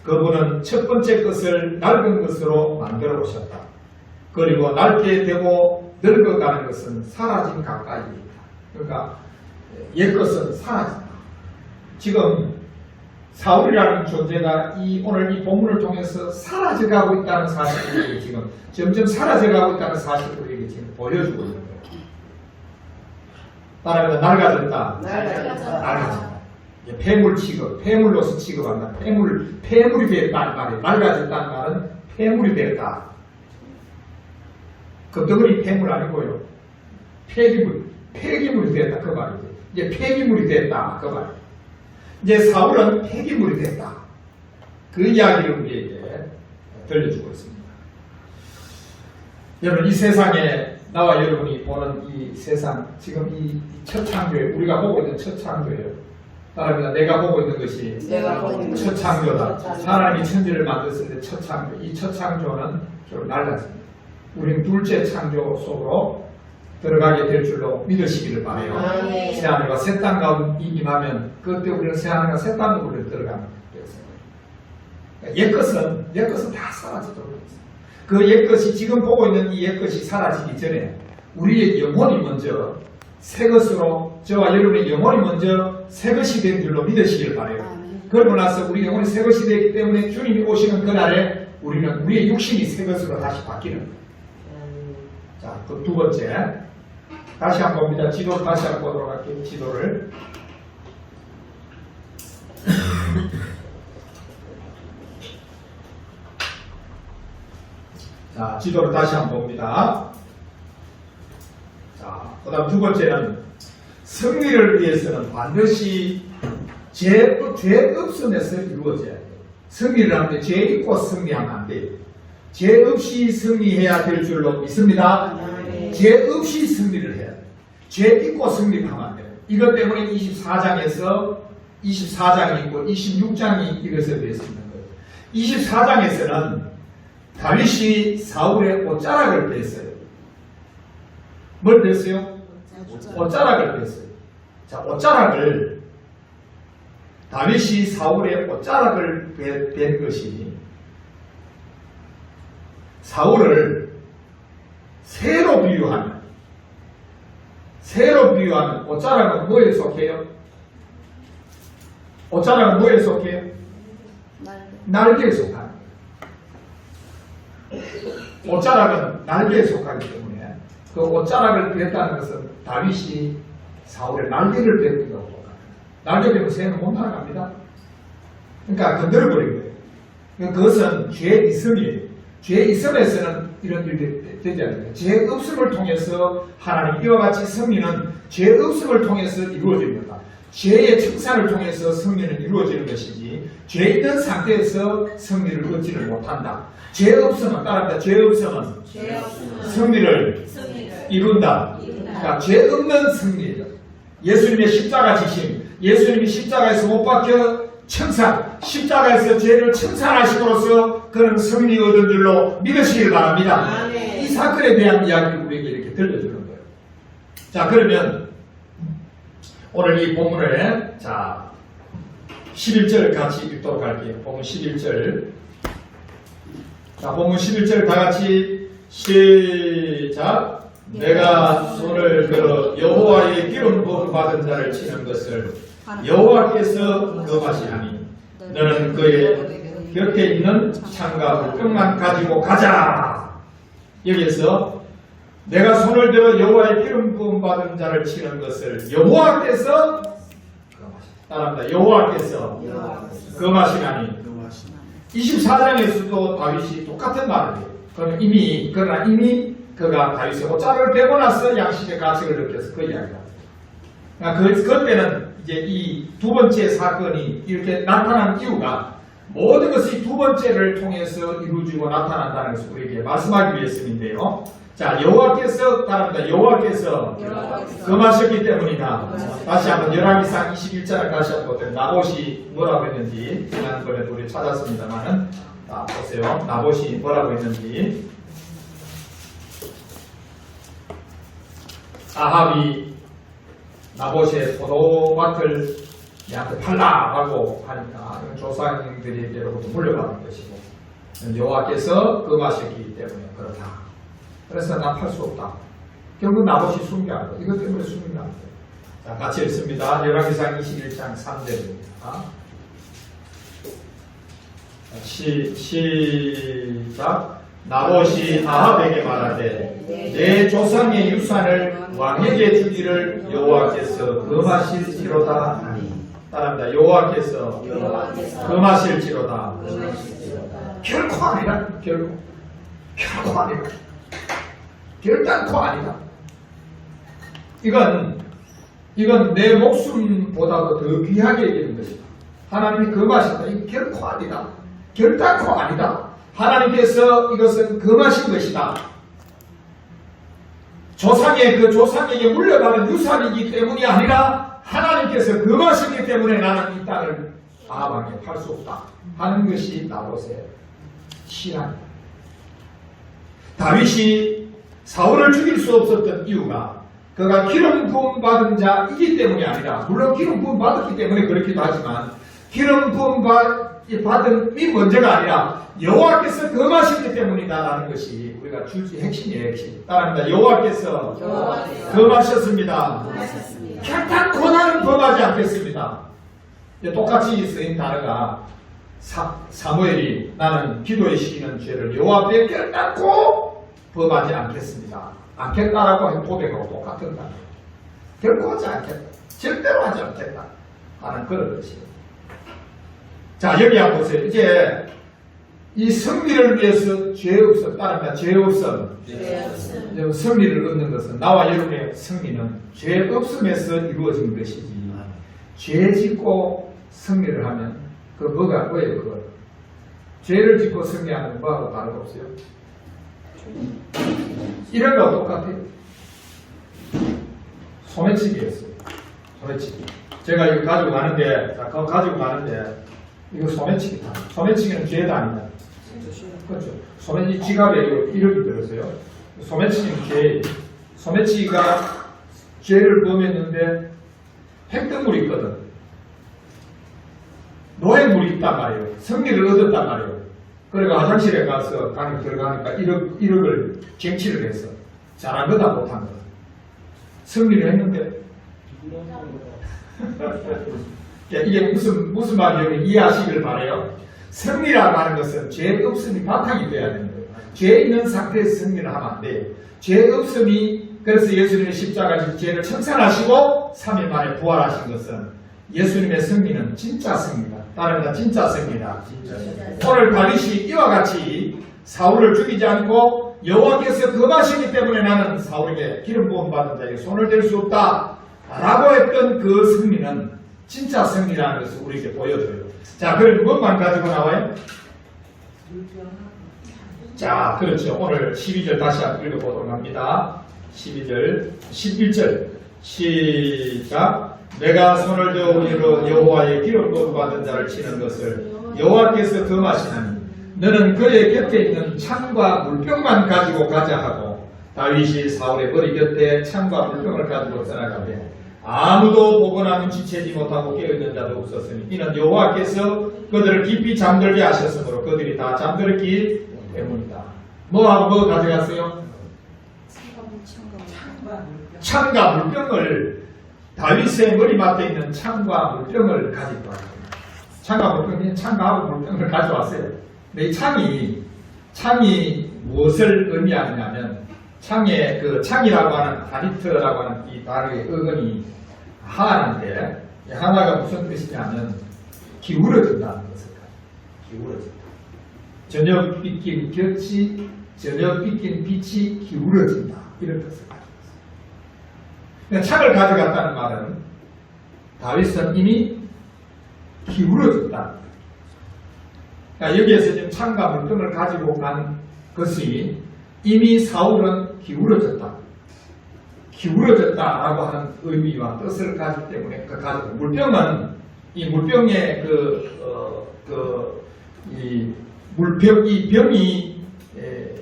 그분은 첫 번째 것을 낡은 것으로 만들어 오셨다. 그리고 낡게 되고 늙어가는 것은 사라진 가까이입니다. 그러니까 옛 것은 사라진다. 지금 사울이라는 존재가 오늘 이 본문을 통해서 사라져가고 있다는 사실을 우리에게 지금 점점 사라져가고 있다는 사실을 우리에게 지금 보여주고 있는 거예요. 따라서 낡아졌다. 낡아졌다. 폐물 취급, 폐물로서 취급한다. 폐물이 됐다는 말이에요. 낡아졌다는 말은 폐물이 됐다. 급덩어리 폐물 아니고요. 폐기물이 됐다. 그 말이죠. 이제 폐기물이 됐다. 그 말이에요. 이제 사울은 폐기물이 됐다. 그 이야기를 우리에게 들려주고 있습니다. 여러분, 이 세상에 나와 여러분이 보는 이 세상, 지금 이 첫 창조예요. 우리가 보고 있는 첫 창조예요. 따라합니다. 내가 보고 있는 것이 첫 창조다. 하나님이 천지를 만들었을 때 첫 창조. 이 첫 창조는 좀 낡았습니다. 우리는 둘째 창조 속으로 들어가게 될 줄로 믿으시기를 바라요. 새하늘과 새 땅 가운데 임하면 그때 우리는 새하늘과 새 땅으로 들어가는 것입니다. 옛 것은 다 사라지도록 했습니다. 그 옛 것이 지금 보고 있는 이 옛 것이 사라지기 전에 우리의 영혼이 먼저 새 것으로 저와 여러분의 영혼이 먼저 새 것이 된 줄로 믿으시기를 바라요. 그러고 나서 우리 영혼이 새 것이 되기 때문에 주님이 오시는 그날에 우리는 우리의 육신이 새 것으로 다시 바뀌는 거예요. 자, 그 두 번째. 다시 한번 봅니다. 지도를 다시 한번 보도록 할게요. 지도를. 자, 지도를 다시 한번 봅니다. 자, 그 다음 두 번째는 승리를 위해서는 반드시 죄 없음에서 이루어져야 돼요. 승리를 하는데 죄 있고 승리하면 안 돼요. 죄 없이 승리해야 될 줄로 믿습니다. 죄 없이 승리를 해야 돼요. 죄 있고 승리를 하면 안 돼요. 이것 때문에 24장에서 24장이 있고 26장이 이것에 대해서 있는 거예요. 24장에서는 다윗이 사울의 옷자락을 뺐어요. 뭘 뺐어요? 옷자락을 뺐어요. 자, 옷자락을 다윗이 사울의 옷자락을 뺀 것이 사울을 새로 비유하는 옷자락은 뭐에 속해요? 옷자락은 뭐에 속해요? 날개에 속하는 거예요. 옷자락은 날개에 속하기 때문에 그 옷자락을 뺐다는 것은 다윗이 사울의 날개를 뺐던 것과 같아요. 날개 빼면 새는 못 날아갑니다. 그러니까 건드려버린 거예요. 그것은 죄 있음이에요. 죄 있음에서는 이런 일이 되지 않습니까? 죄 없음을 통해서 하나님 이와 같이 승리는 죄 없음을 통해서 이루어집니다. 죄의 청산을 통해서 승리는 이루어지는 것이지 죄 있는 상태에서 승리를 얻지를 못한다. 죄 없음은 따라합니다. 죄 없음은 승리를 이룬다. 그러니까 죄 없는 승리. 예수님의 십자가 지심, 예수님이 십자가에서 못 박혀 청산, 십자가에서 죄를 청산하심으로써 그는 승리 얻은 줄로 믿으시길 바랍니다. 이 사건에 대한 이야기를 우리에게 이렇게 들려주는 거예요. 자, 그러면 오늘 이 본문에 자 11절 같이 읽도록 할게요. 본문 11절. 자, 본문 11절 다 같이 시작. 내가 손을 들어 여호와의 기름 부음 받은 자를 치는 것을 여호와께서 금하시나니 너는 그의 곁에 있는 창과 물병만 가지고 가자. 여기에서 내가 손을 들어 여호와의 기름 부음 받은 자를 치는 것을 여호와께서 따라합니다. 여호와께서 금하시나니 24장에서도 다윗이 똑같은 말을 해요. 그러나 이미 그가 다윗의 옷자락을 베고 나서 양심의 가책을 느껴서 그 이야기다. 그때는 이제 이 두 번째 사건이 이렇게 나타난 이유가 모든 것이 두 번째를 통해서 이루어지고 나타난다는 것을 우리에게 말씀하기 위해서인데요. 자, 여호와께서 따릅니다. 여호와께서 금하셨기 때문이다. 다시 한번 열왕기상 21장을 다시 한번 보세요. 나봇이 뭐라고 했는지 지난번에도 우리 찾았습니다만은 보세요. 나봇이 뭐라고 했는지. 아합이 나봇의 포도밭을 얘한테 팔라 하고 하니까 조상들에게로부터 물려받은 것이고 여호와께서 금하셨기 때문에 그렇다. 그래서 난 팔 수 없다. 결국 나봇이 숨겨한 거. 이것 때문에 숨겨한 거. 자, 같이 읽습니다. 열왕기상 21장 3절입니다. 시작. 나봇이 아합에게 말하되 내 조상의 유산을 왕에게 주기를 여호와께서 금하실지로다 하니. 따라합니다. 여호와께서 금하실지로다. 결코 아니라. 결코 아니라. 결단코 아니다. 이건 내 목숨보다도 더 귀하게 여기는 것이다. 하나님이 금하신다. 이건 결코 아니다. 결단코 아니다. 하나님께서 이것은 금하신 것이다. 조상에게 물려받은 유산이기 때문이 아니라 하나님께서 금하셨기 때문에 나는 이 땅을 아합에게 팔 수 없다 하는 것이 나봇의 신앙이다. 다윗이 사울을 죽일 수 없었던 이유가 그가 기름 부음 받은 자이기 때문이 아니라, 물론 기름 부음 받았기 때문에 그렇기도 하지만 기름 부음 받음이 먼저가 아니라 여호와께서 금하셨기 때문이다라는 것이 우리가 주지 핵심이에요. 핵심. 따라합니다. 여호와께서 금하셨습니다. 결단코 나는 범하지 않겠습니다. 똑같이 쓰인 단어가 사무엘이 나는 기도에 시키는 죄를 여호와 앞에 결단코 범하지 않겠습니다. 않겠다라고 고백하고 똑같은 단어. 결코 하지 않겠다. 절대로 하지 않겠다 하는 그런 것이에요. 자, 여기 한번 보세요. 이제 이 승리를 위해서 죄 없음, 따릅니다. 죄 없음. 승리를 얻는 것은, 나와 여러분의 승리는 죄 없음에서 이루어진 것이지, 죄 짓고 승리를 하면 뭐예요? 그거 죄를 짓고 승리하는 뭐하고 다른 없어요? 이런 거 똑같아요. 소매치기였어요. 소매치기. 제가 이거 가지고 가는데, 그거 가지고 가는데 이거 소매치기다. 소매치기는 죄가 아니다. 그렇죠. 소매치기 지갑에 이렇게 들었어요. 소매치기는 죄. 소매치기가 죄를 범했는데 획득물이 있거든. 노획물이 있단 말이에요. 승리를 얻었단 말이에요. 그래가 화장실에 가서 방에 들어가니까 1억을 쟁취를 했어. 잘한 거다 못한 거다. 승리를 했는데 이게 무슨 말이에요? 이해하시길 바라요. 승리라고 하는 것은 죄 없음이 바탕이 돼야 되는 거예요. 죄 있는 상태에서 승리를 하면 안 돼요. 죄 없음이, 그래서 예수님의 십자가에서 죄를 청산하시고 3일 만에 부활하신 것은 예수님의 승리는 진짜 승리다. 따릅니다. 진짜 승리다. 오늘 다윗이 이와 같이 사울을 죽이지 않고 여호와께서 금하시기 때문에 나는 사울에게 기름 부음 받은 자에게 손을 댈 수 없다 라고 했던 그 승리는 진짜 승리라는 것을 우리에게 보여줘요. 자, 그럼 무엇만 가지고 나와요? 자, 그렇죠. 오늘 12절 다시 한번 읽어보도록 합니다. 12절, 11절 시작. 내가 손을 들어 여호와의 기름 부음 받은 자를 치는 것을 여호와께서 금하시나니 너는 그의 곁에 있는 창과 물병만 가지고 가자 하고 다윗이 사울의 머리 곁에 창과 물병을 가지고 떠나가되 아무도 보거나 눈치채지 못하고 깨어있는 자도 없었으니 이는 여호와께서 그들을 깊이 잠들게 하셨으므로 그들이 다 잠들었기 때문이다. 뭐하고 뭐 가져갔어요? 창과 물병을 다윗의 머리맡에 있는 창과 물병을 가지고 왔어요. 창과 물병이 창과 물병을 가져왔어요. 근데 이 창이 무엇을 의미하느냐면 창의 그 창이라고 하는 하리트라고 하는 이 단어의 어근이 하나인데 이 하나가 무슨 뜻이냐면 기울어진다는 것을 기울어진다. 저녁 빗긴 볕이 저녁 빗긴 빛이 기울어진다 이런 뜻을 가지고 있습니다. 창을 가져갔다는 말은 다윗은 이미 기울어졌다. 그러니까 여기에서 지금 창과 물병을 가지고 간 것이 이미 사울은 기울어졌다. 기울어졌다라고 하는 의미와 뜻을 가지기 때문에 그 가지고 물병은 이 물병의 이 병이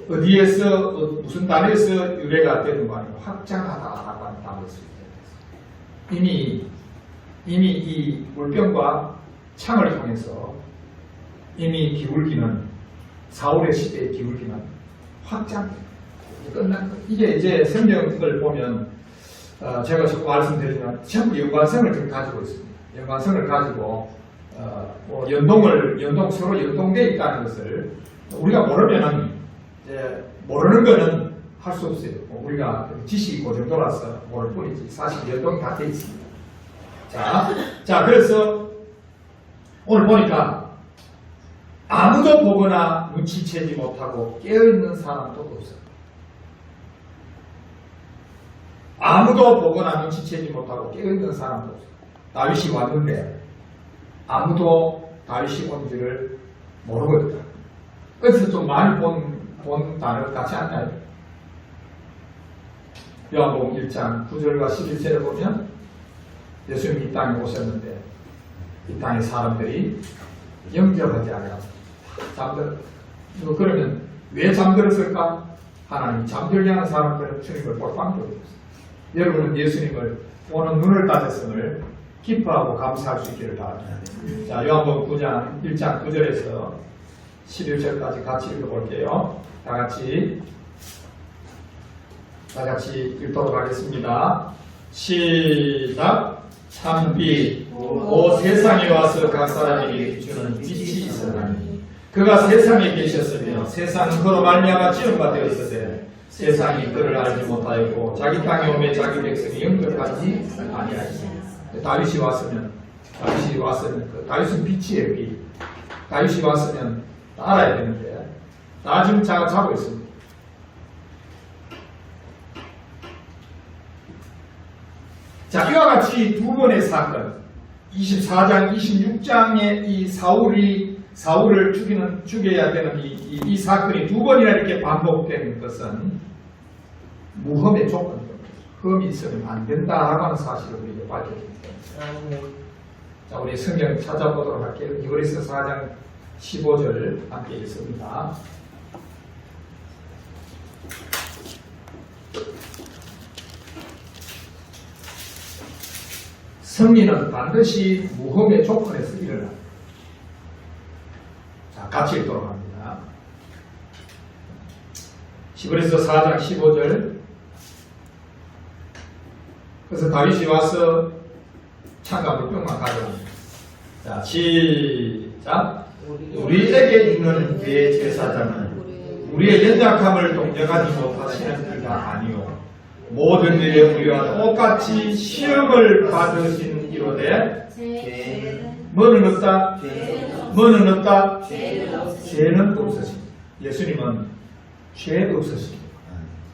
어디에서 무슨 단에서 유래가 되는 거 아니고 확장하다라고 하는 단어를 쓰게 됩니다. 이미 이 물병과 창을 통해서 이미 기울기는 사울의 시대의 기울기는 확장됩니다. 끝난 거. 이게 이제 성경을 보면 제가 자꾸 말씀드리지만 전부 연관성을 지금 가지고 있습니다. 연관성을 가지고 뭐 연동 서로 연동되어 있다는 것을 우리가 모르면은 모르는 거는 할 수 없어요. 우리가 지식이 그 정도라서 모를 뿐이지 사실 연동이 다 되어 있습니다. 자 그래서 오늘 보니까 아무도 보거나 눈치채지 못하고 깨어있는 사람도 없어요. 아무도 보거나 눈치채지 못하고 깨어있는 사람도 없어요. 다윗이 왔는데 아무도 다윗이 온지를 모르거든요. 어디서 좀 많이 본 단어 같지 않나요? 요한복음 1장 9절과 11절을 보면 예수님이 이 땅에 오셨는데 이 땅의 사람들이 영접하지 않았습니다. 그러면 왜 잠들었을까? 하나님 잠들게 하는 사람들은 주님을 볼 방법이 없습니다. 여러분은 예수님을 보는 눈을 따졌음을 기뻐하고 감사할 수 있기를 바랍니다. 자, 요한복음 9장 1장 9절에서 11절까지 같이 읽어볼게요. 다 같이 읽도록 하겠습니다. 시작. 참빛 오 세상에 와서 각 사람에게 주는 빛이 있으나니 그가 세상에 계셨으며 세상은 그로 말미암아 지음바 되었으되 세상이 그를 알지 못하였고 자기 땅에 오매 자기 백성이 영접하지 아니하였으니 다윗이 왔으면 다윗은 빛이에요. 빛. 다윗이 왔으면 알아야 되는데 나 지금 자고 있습니다. 자, 이와 같이 두 번의 사건 24장, 26장의 이 사울을 죽여야 되는 이 사건이 두 번이나 이렇게 반복되는 것은 무험의 조건입니다. 험이 있으면 안 된다라고 하는 사실을 우리에게 밝혀줍니다. 자, 우리 성경 찾아보도록 할게요. 히브리서 4장 15절 함께 읽습니다. 승리는 반드시 무험의 조건에서 일어납니다. 자, 같이 읽도록 합니다. 히브리서 4장 15절. 그래서 다윗이 와서 창과 물병만 가져옵니다. 자, 시작. 우리에게 있는 대제사장은 우리의 연약함을 동정하지 못하시는 이가 아니요 모든 일에 우리와 똑같이 시험을 받으신 이로되 뭐는 없다? 죄는 없으십니다. 예수님은 죄 없으신.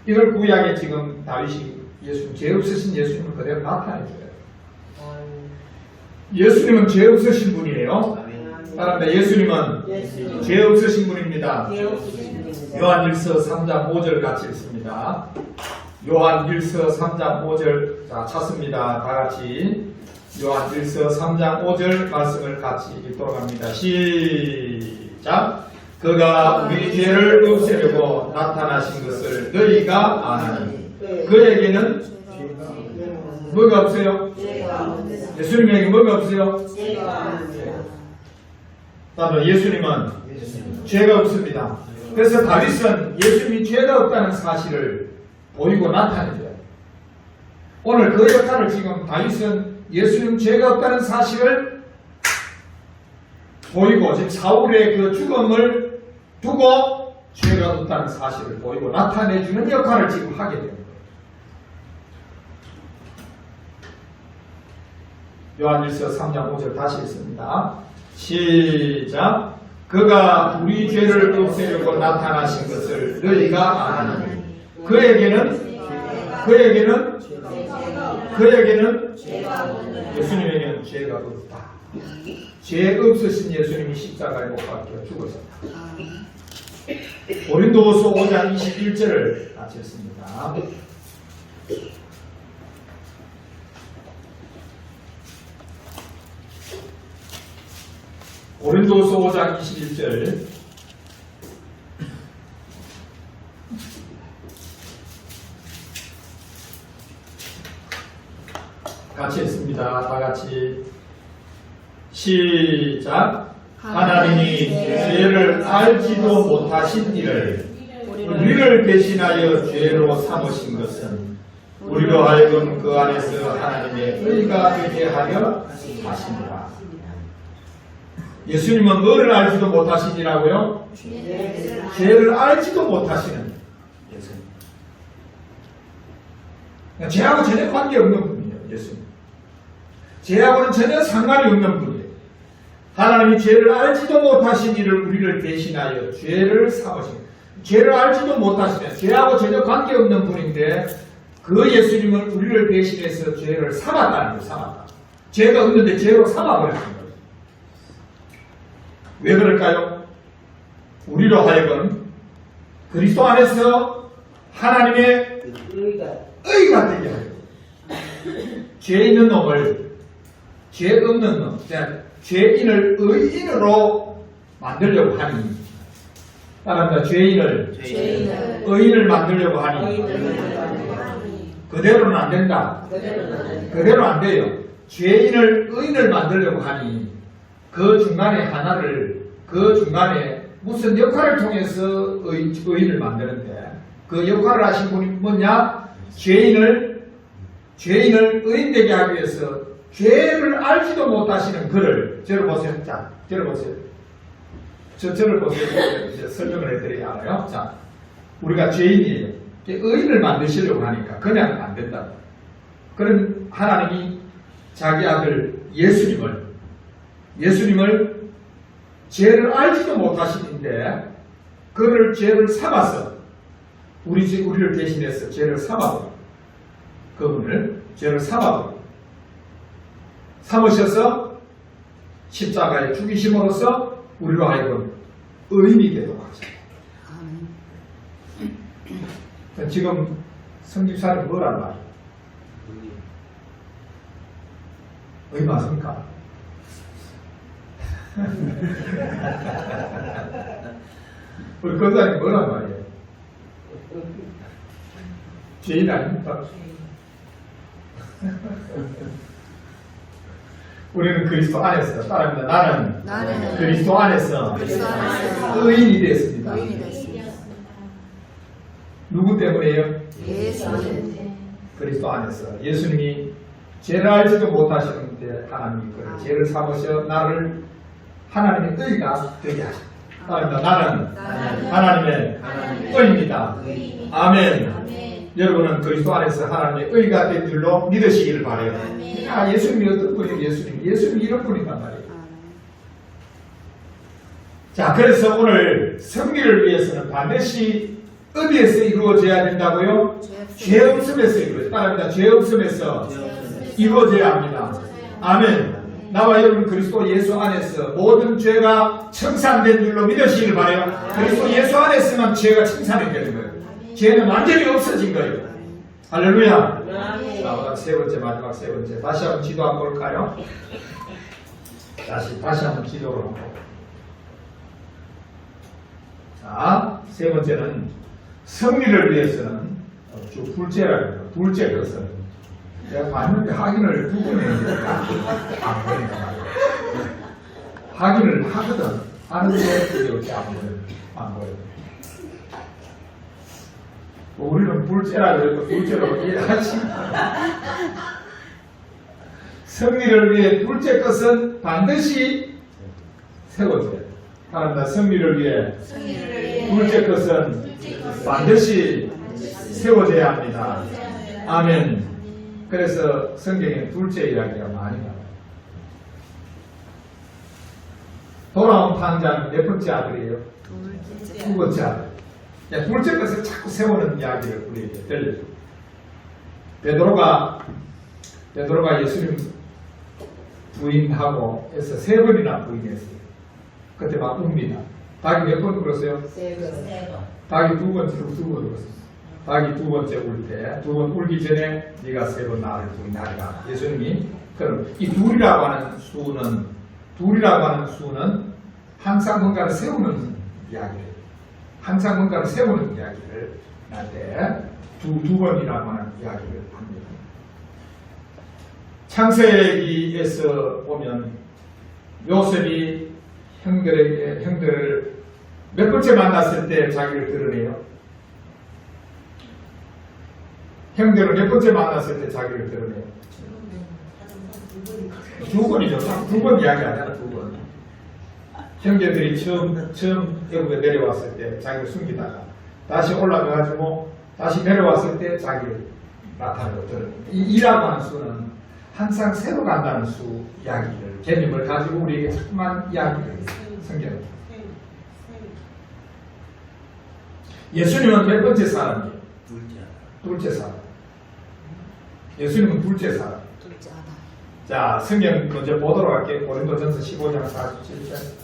이걸 구약에 지금 다윗이 예수님, 죄 없으신 예수님을 그대로 나타내줘요. 예수님은 죄 없으신 분이에요. 따라합니다. 예수님은 죄 없으신 분입니다. 요한일서 3장 5절 같이 읽습니다. 요한일서 3장 5절 자 찾습니다. 다 같이 요한일서 3장 5절 말씀을 같이 읽도록 합니다. 시작. 그가 우리 죄를 없애려고 나타나신 것을 너희가 아나니 그에게는 뭐가 없어요? 예수님에게 뭐가 없어요? 따로 예수님은 죄가 없습니다. 그래서 다윗은 예수님이 죄가 없다는 사실을 보이고 나타내줘요. 오늘 그 역할을 지금 다윗은 예수님 죄가 없다는 사실을 보이고 지금 사울의 그 죽음을 두고 죄가 없다는 사실을 보이고 나타내주는 역할을 지금 하게 됩니다. 요한일서 3장 5절 다시 읽습니다. 시작. 그가 우리 죄를 없애려고 나타나신 것을 너희가 아나니 그에게는 예수님에게는 죄가 없다. 죄 없으신 예수님이 십자가에 못 박혀 죽으셨다. 고린도후서 5장 21절을 같이 읽습니다. 고린도후서 5장 21절 같이 읽습니다. 다 같이 시작. 하나님이 죄를 알지도 못하신 이를 우리를 대신하여 죄로 삼으신 것은 우리로 하여금 그 안에서 하나님의 의가 되게 하려 하십니다. 예수님은 뭐를 알지도 못하시니라고요? 죄를 알지도 못하시는 예수님. 죄하고 전혀 관계없는 분이에요. 예수님. 죄하고는 전혀 상관이 없는 분이에요. 하나님이 죄를 알지도 못하신 이를 우리를 대신하여 죄를 삼으신, 죄를 알지도 못하시는, 죄하고 전혀 관계없는 분인데 그 예수님은 우리를 대신해서 죄를 삼았다는 거예요. 삼았다. 죄가 없는데 죄로 삼아버렸던 거예요. 왜 그럴까요? 우리로 하여금 그리스도 안에서 하나님의 의가 되게 하려고. 죄 있는 놈을 죄 없는 놈, 죄인을 의인으로 만들려고 하니, 따라합니다. 죄인을 의인을 만들려고 하니 그대로는 안 된다. 그대로 안 돼요. 죄인을 의인을 만들려고 하니 그 중간에 하나를, 그 중간에 무슨 역할을 통해서 의인을 만드는데 그 역할을 하신 분이 뭐냐? 죄인을 의인되게 하기 위해서 죄를 알지도 못하시는 그를, 저를 보세요. 자, 저를 보세요. 저를 보세요. 이제 설명을 해드려야 알아요. 자, 우리가 죄인이에요. 의인을 만드시려고 하니까 그냥 안 된다. 그럼 하나님이 자기 아들 예수님을 죄를 알지도 못하시는데 그를 죄를 삼아서 우리를 대신해서 죄를 삼아버려. 그분을 죄를 삼으셔서 십자가에 죽이심으로써 우리로 하여금 의인이 되도록 하죠. 지금 성집사님 뭐란 말이에요? 의인 맞습니까? 우리 권사님 뭐란 말이에요? 죄인 아닙니까? 우리는 그리스도 안에서, 따라합니다. 나는 그리스도 안에서 의인이 되었습니다. 누구 때문에요? 그리스도 안에서. 예수님이 죄를 알지도 못하시는데 하나님이 그를 죄를 삼으셔 나를 하나님의 의가 되게 하십니다. 나는 하나님의 의입니다. 아멘. 여러분은 그리스도 안에서 하나님의 의가 된 줄로 믿으시기를 바라요. 예수님이 어떤 분이에요? 예수님이 이런 분이란 말이에요. 자, 그래서 오늘 승리를 위해서는 반드시 어디에서 이루어져야 된다고요? 죄 없음에서 이루어져요. 따라합니다. 죄 없음에서 이루어져야 합니다. 아멘. 나와 여러분 그리스도 예수 안에서 모든 죄가 청산된 줄로 믿으시길 바라요. 그리스도 예수 안에서만 죄가 청산이 되는 거예요. 죄는 완전히 없어진 거예요. 할렐루야. 자, 세 번째, 마지막 세 번째. 다시 한번 기도 한번 볼까요? 다시 한번 기도를 한번. 자, 세 번째는 승리를 위해서는 둘째라고. 둘째 것은 내가 봤는데 확인을 두 번 했는데 안 보니까 말이야. 확인을 하거든. 하는데 그게 어떻게 안 보여요. 안 보여요. 우리는 둘째라 그래도 둘째로 이해하지. 승리를 위해 둘째 것은 반드시 세워져야 돼. 하나님 승리를 위해 둘째 것은 반드시 세워져야 합니다. 아멘. 그래서 성경에 둘째 이야기가 많이 나와요. 돌아온 탕자는 몇 번째 아들이에요? 두 번째 아들. 둘째 것을 자꾸 세우는 이야기를 우리에게 들려요. 베드로가 예수님 부인하고 해서 세 번이나 부인했어요. 그때 막 웁니다. 닭이 몇 번 울었어요? 세 번. 닭이 두 번 울었어요. 닭이 두 번째 울 때, 두 번 울기 전에 네가 세 번 나를 부인하리라. 예수님이 그럼 이 둘이라고 하는 수는 항상 뭔가를 세우는 이야기예요. 항상 뭔가를 세우는 이야기를 할 때 두 번이라고 하는 이야기를 합니다. 창세기에서 보면 요셉이 형들을 몇 번째 만났을 때 자기를 드러내요? 형들을 몇 번째 만났을 때 자기를 드러내요? 두 번이죠. 두 번 이야기 아니야, 두 번. 형제들이 처음 애굽에 내려왔을 때 자기를 숨기다가 다시 올라가가지고 다시 내려왔을 때 자기를 나타내고 드러내요. 이라고 하는 수는 항상 새로 간다는 수 이야기를, 개념을 가지고 우리에게 자꾸만 이야기를 성경을. 예수님은 몇 번째 사람이에요? 둘째 사람. 예수님은 둘째 사람. 자, 성경 먼저 보도록 할게요. 고린도전서 15장 47절.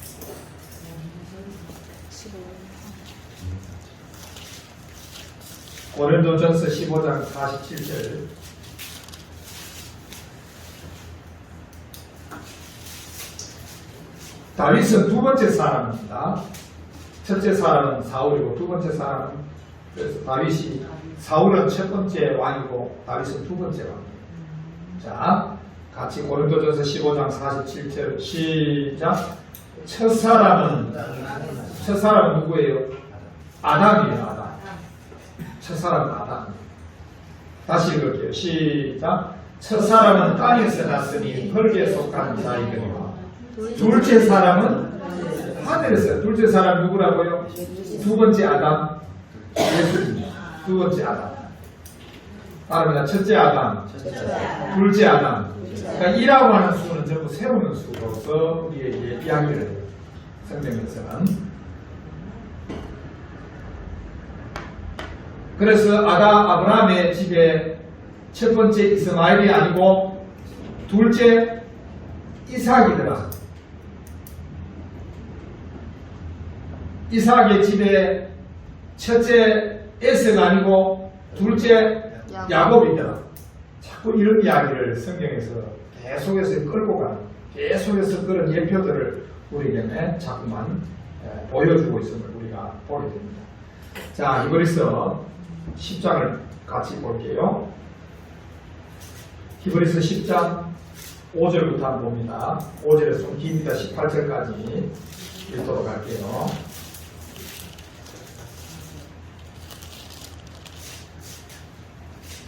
고린도전서 15장 47절. 다윗은 두 번째 사람입니다. 첫째 사람은 사울이고 두 번째 사람은, 그래서 사울은 첫 번째 왕이고 다윗은 두 번째 왕이에요. 자, 같이 고린도전서 15장 47절 시작. 첫 사람은 누구예요? 아담이에요. 아담. 첫 사람은 아담. 다시 읽을게요. 시작. 첫 사람은 땅에서 났으니 흙에 속한 자이거니와 둘째 사람은 하늘에서. 둘째 사람 누구라고요? 두 번째 아담. 예수입니다. 두 번째 아담. 따릅니다. 첫째 아담, 둘째 아담. 그러니까 이라고 하는 수는 전부 세우는 수로서 우리에게 이야기를 해요. 성경에서는. 그래서 아브라함의 집에 첫 번째 이스마엘이 아니고 둘째 이삭이더라. 이삭의 집에 첫째 에서가 아니고 둘째 야곱이더라. 자꾸 이런 이야기를 성경에서 계속해서 끌고 가는, 계속해서 그런 예표들을 우리에게 자꾸만 보여주고 있음을 우리가 보게 됩니다. 자, 히브리서 10장을 같이 볼게요. 히브리서 10장 5절부터 한번 봅니다. 5절에서 좀 깁니다. 18절까지 읽도록 할게요.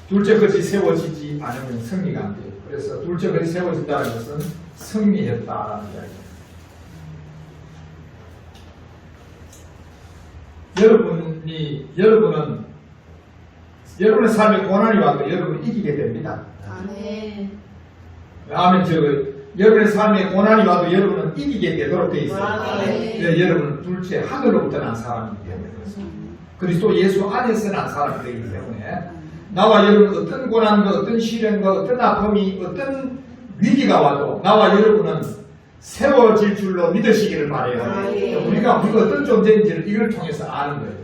둘째 것이 세워지지 않으면 승리가 안 돼요. 그래서 둘째 것이 세워진다는 것은 승리했다는 이야기예요. 여러분은 여러분의 삶에 고난이 와도 여러분은 이기게 됩니다. 아멘. 아멘. 여러분의 삶에 고난이 와도 여러분은 이기게 되도록 되어 있어요. 아멘. 네, 여러분은 둘째 하늘로부터 난 사람이기 때문에. 그리스도 예수 안에서 난 사람이 되기 때문에 나와 여러분 어떤 고난과 어떤 시련과 어떤 아픔이 어떤 위기가 와도 나와 여러분은 세워질 줄로 믿으시기를 바래요. 우리가 어떤 존재인지를 이걸 통해서 아는 거예요.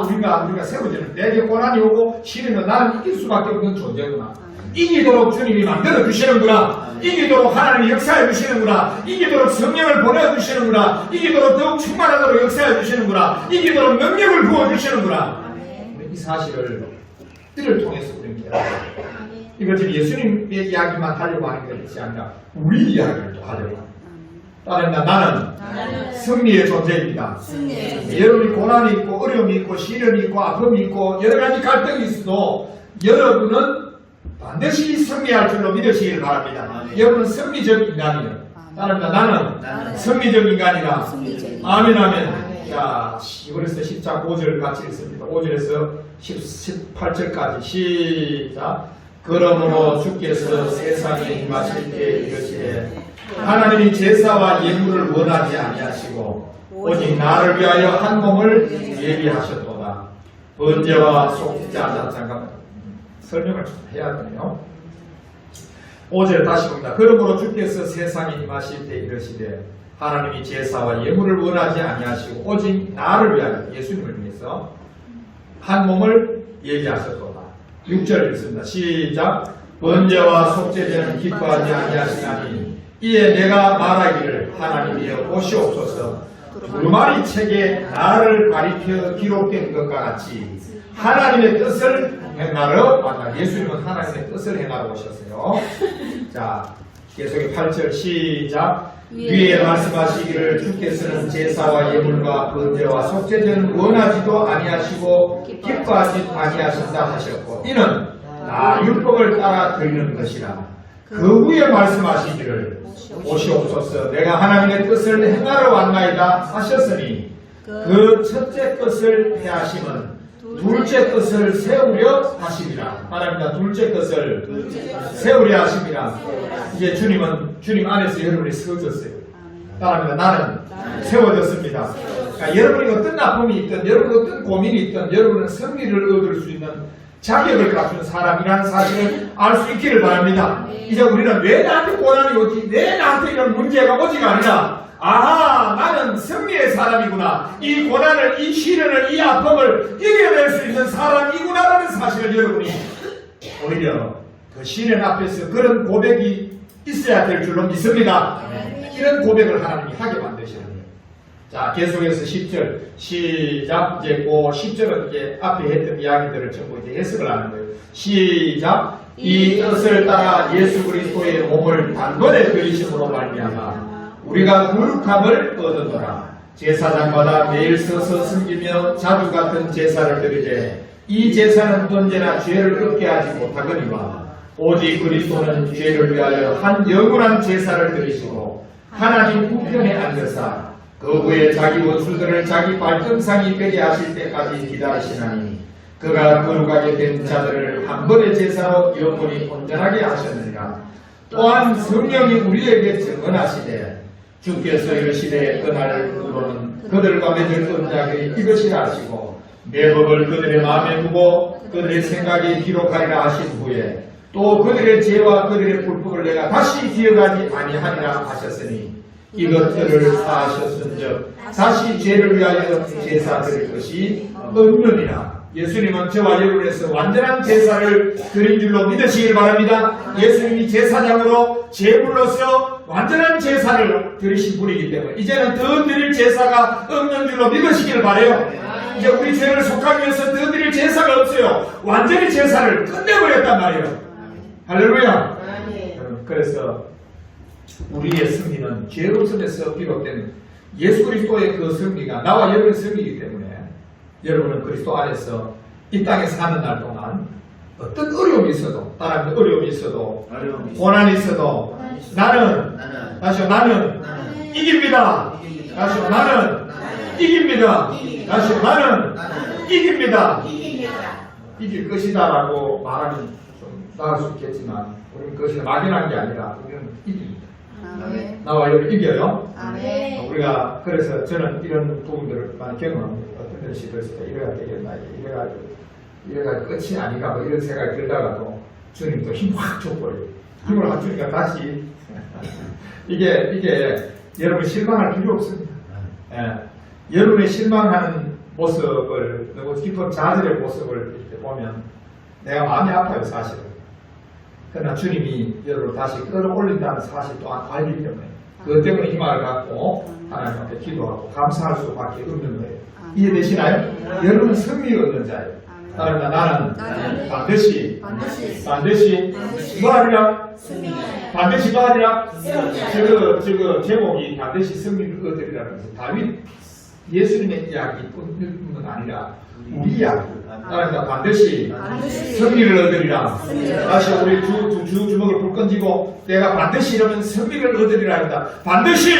우리가 세워지는 내게 고난이 오고 시련은 나는 이길 수밖에 없는 존재구나. 이기도록 주님이 만들어 주시는구나. 이기도록 하나님이 역사해 주시는구나. 이기도록 성령을 보내주시는구나. 이기도록 더욱 충만하도록 역사해 주시는구나. 이기도록 능력을 부어주시는구나. 이 사실을 이를 통해서 우리는 깨달아요. 이거 지금 예수님의 이야기만 하려고 하는 것이 아니라 우리 이야기를 또 하려고 합니다. 따른다 나는 승리의 존재입니다. 여러분이 고난이 있고 어려움이 있고 시련이 있고 아픔이 있고 여러 가지 갈등이 있어도 여러분은 반드시 승리할 줄로 믿으시길 바랍니다. 여러분은 승리적 인간이에요. 따릅니다. 나는 승리적 인간이다. 아멘 아멘. 자, 이번에서 10장 5절 같이 읽습니다. 5절에서 18절까지 시작. 그러므로 주께서 세상에 임하실 때 이르시되 하나님이 제사와 예물을 원하지 아니하시고 오직 나를 위하여 한 몸을 예비하셨도다. 번제와 속죄자 잠깐만 설명을 좀 해야 되네요. 5절 다시 봅니다. 그러므로 주께서 세상에 임하실 때 이르시되 하나님이 제사와 예물을 원하지 아니하시고 오직 나를 위하여 예수님을 위해서 한 몸을 예비하셨도다. 6절 읽습니다. 시작. 번제와 속죄제는 기뻐하지 아니하시나니 이에 내가 말하기를 하나님이여 보시옵소서. 두루마리 책에 나를 가리켜 기록된 것과 같이 하나님의 뜻을 행하러 왔다. 예수님은 하나님의 뜻을 행하러 오셨어요. 자, 계속해 8절 시작. 위에 말씀하시기를 주께서는 제사와 예물과 번제와 속죄제는 원하지도 아니하시고 기뻐하지 아니하신다 하셨고 이는 나 율법을 따라 드리는 것이라. 그 후에 말씀하시기를 보시옵소서. 내가 하나님의 뜻을 행하러 왔나이다 하셨으니 그 첫째 뜻을 해하심은 둘째 뜻을 세우려 하심이라. 말합니다. 둘째 뜻을 세우려 하심이라. 이제 주님 안에서 여러분이 세워졌어요. 따라합니다. 나는 세워졌습니다. 그러니까 여러분이 어떤 아픔이 있든 여러분 어떤 고민이 있든 여러분은 승리를 얻을 수 있는 자격을 갖춘 사람이라는 사실을 알 수 있기를 바랍니다. 이제 우리는 왜 나한테 고난이 오지? 왜 나한테 이런 문제가 오지가 아니라 나는 승리의 사람이구나. 이 고난을, 이 시련을, 이 아픔을 이겨낼 수 있는 사람이구나라는 사실을 여러분이 오히려 그 시련 앞에서 그런 고백이 있어야 될 줄로 믿습니다. 이런 고백을 하나님이 하게 만드시는 거예요. 자, 계속해서 10절 시작. 이제 그 10절은 이제 앞에 했던 이야기들을 전부 이제 해석을 하는 거예요. 시작. 이 뜻을 따라 예수 그리스도의 몸을 단번에 드리심으로 말미암아 우리가 거룩함을 얻었노라. 제사장마다 매일 서서 섬기며 자주 같은 제사를 드리되 이 제사는 언제나 죄를 얻게 하지 못하거니와 오직 그리스도는 죄를 위하여 한 영원한 제사를 드리시고 하나님 우편에 앉으사 그 후에 자기 원수들을 자기 발등상이 되게 하실 때까지 기다리시나니 그가 거룩하게 된 자들을 한 번의 제사로 영원히 온전하게 하셨느니라. 또한 성령이 우리에게 증언하시되 주께서 이르시되 그날으로는 그들과 맺을 언약이 이것이라 하시고 내 법을 그들의 마음에 두고 그들의 생각에 기록하리라 하신 후에 또 그들의 죄와 그들의 불법을 내가 다시 기억하지 아니하리라 하셨으니 이것들을 사하셨은즉 다시 죄를 위하여 제사 드릴 것이 없느니라. 예수님은 저와 여러분에서 완전한 제사를 드린 줄로 믿으시길 바랍니다. 예수님이 제사장으로 제물로서 완전한 제사를 드리신 분이기 때문에 이제는 더 드릴 제사가 없는 줄로 믿으시길 바라요. 이제 우리 죄를 속하기 위해서 더 드릴 제사가 없어요. 완전히 제사를 끝내버렸단 말이에요. 할렐루야. 그래서 우리의 승리는 죄 없음에서 비롯된 예수 그리스도의 그 승리가 나와 여러분의 승리이기 때문에 여러분은 그리스도 안에서 이 땅에 사는 날 동안 어떤 어려움이 있어도 따라하는 어려움이 있어도 고난이 있어도 나는 이깁니다. 다시 나는 이깁니다. 다시 나는 이깁니다. 이길 것이다 라고 말하면 좀 나을 수 있겠지만 우리는 그것이 막연한 게 아니라 우리는 이깁니다. 나와 여러분 이겨요. 우리가 그래서 저는 이런 부분들을 많이 경험합니다. 어떤 데는 시도했을 때 이래가 되겠나 이래가 끝이 아닌가 뭐 이런 생각이 들다가도 주님 또 힘 확 줘버려요. 힘을 확 주니까 다시 이게 여러분 실망할 필요 없습니다. 예. 여러분의 실망하는 모습을 너무 깊은 좌절의 모습을 이렇게 보면 내가 마음이 아파요 사실은. 그러나 주님이 여러분을 다시 끌어올린다는 사실 또한 알기 때문에 그것 때문에 희망을 갖고 하나님 앞에 기도하고 감사할 수밖에 없는 거예요. 이해되시나요? 여러분은 승리 얻는 자예요. 따르나 나는 반드시 뭐하리라? 반드시 뭐하리라? 저거 제목이 반드시 승리를 얻으리라는 것은 다윗 예수님의 이야기뿐만 아니라 우리 이야기. 따라서 반드시 승리를 얻으리라. 다시 우리 주먹을 불 건지고 내가 반드시 이러면 승리를 얻으리라 한다. 반드시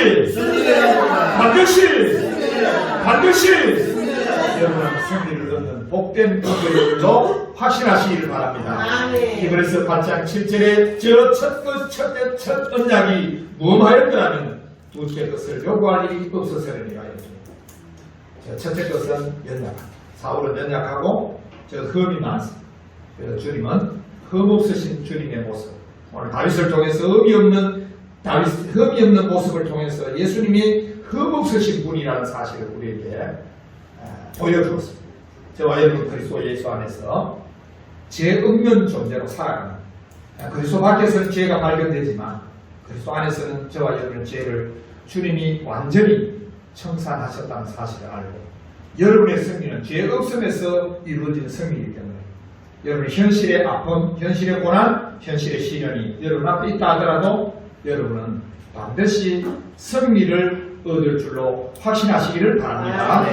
여러분은 승리를 얻는 복된 분들로 확신하시기를 바랍니다. 그래서 8장 7절에 첫 언약이 무엇하였더라면 두째 것을 요구할 일이 없어서는 하였습니다. 첫째 것은 연약함. 사울은 연약하고 흠이 많습니다. 그래서 주님은 흠 없으신 주님의 모습. 오늘 다윗을 통해서 흠이 없는 모습을 통해서 예수님이 흠 없으신 분이라는 사실을 우리에게 보여주었습니다. 저와 여러분 그리스도 예수 안에서 죄 없는 존재로 살아가는 그리스도 밖에서는 죄가 발견되지만 그리스도 안에서는 저와 여러분의 죄를 주님이 완전히 청산하셨다는 사실을 알고 여러분의 승리는 죄 없음에서 이루어지는 승리이기 때문에 여러분의 현실의 아픔, 현실의 고난, 현실의 시련이 여러분 앞에 있다 하더라도 여러분은 반드시 승리를 얻을 줄로 확신하시기를 바랍니다.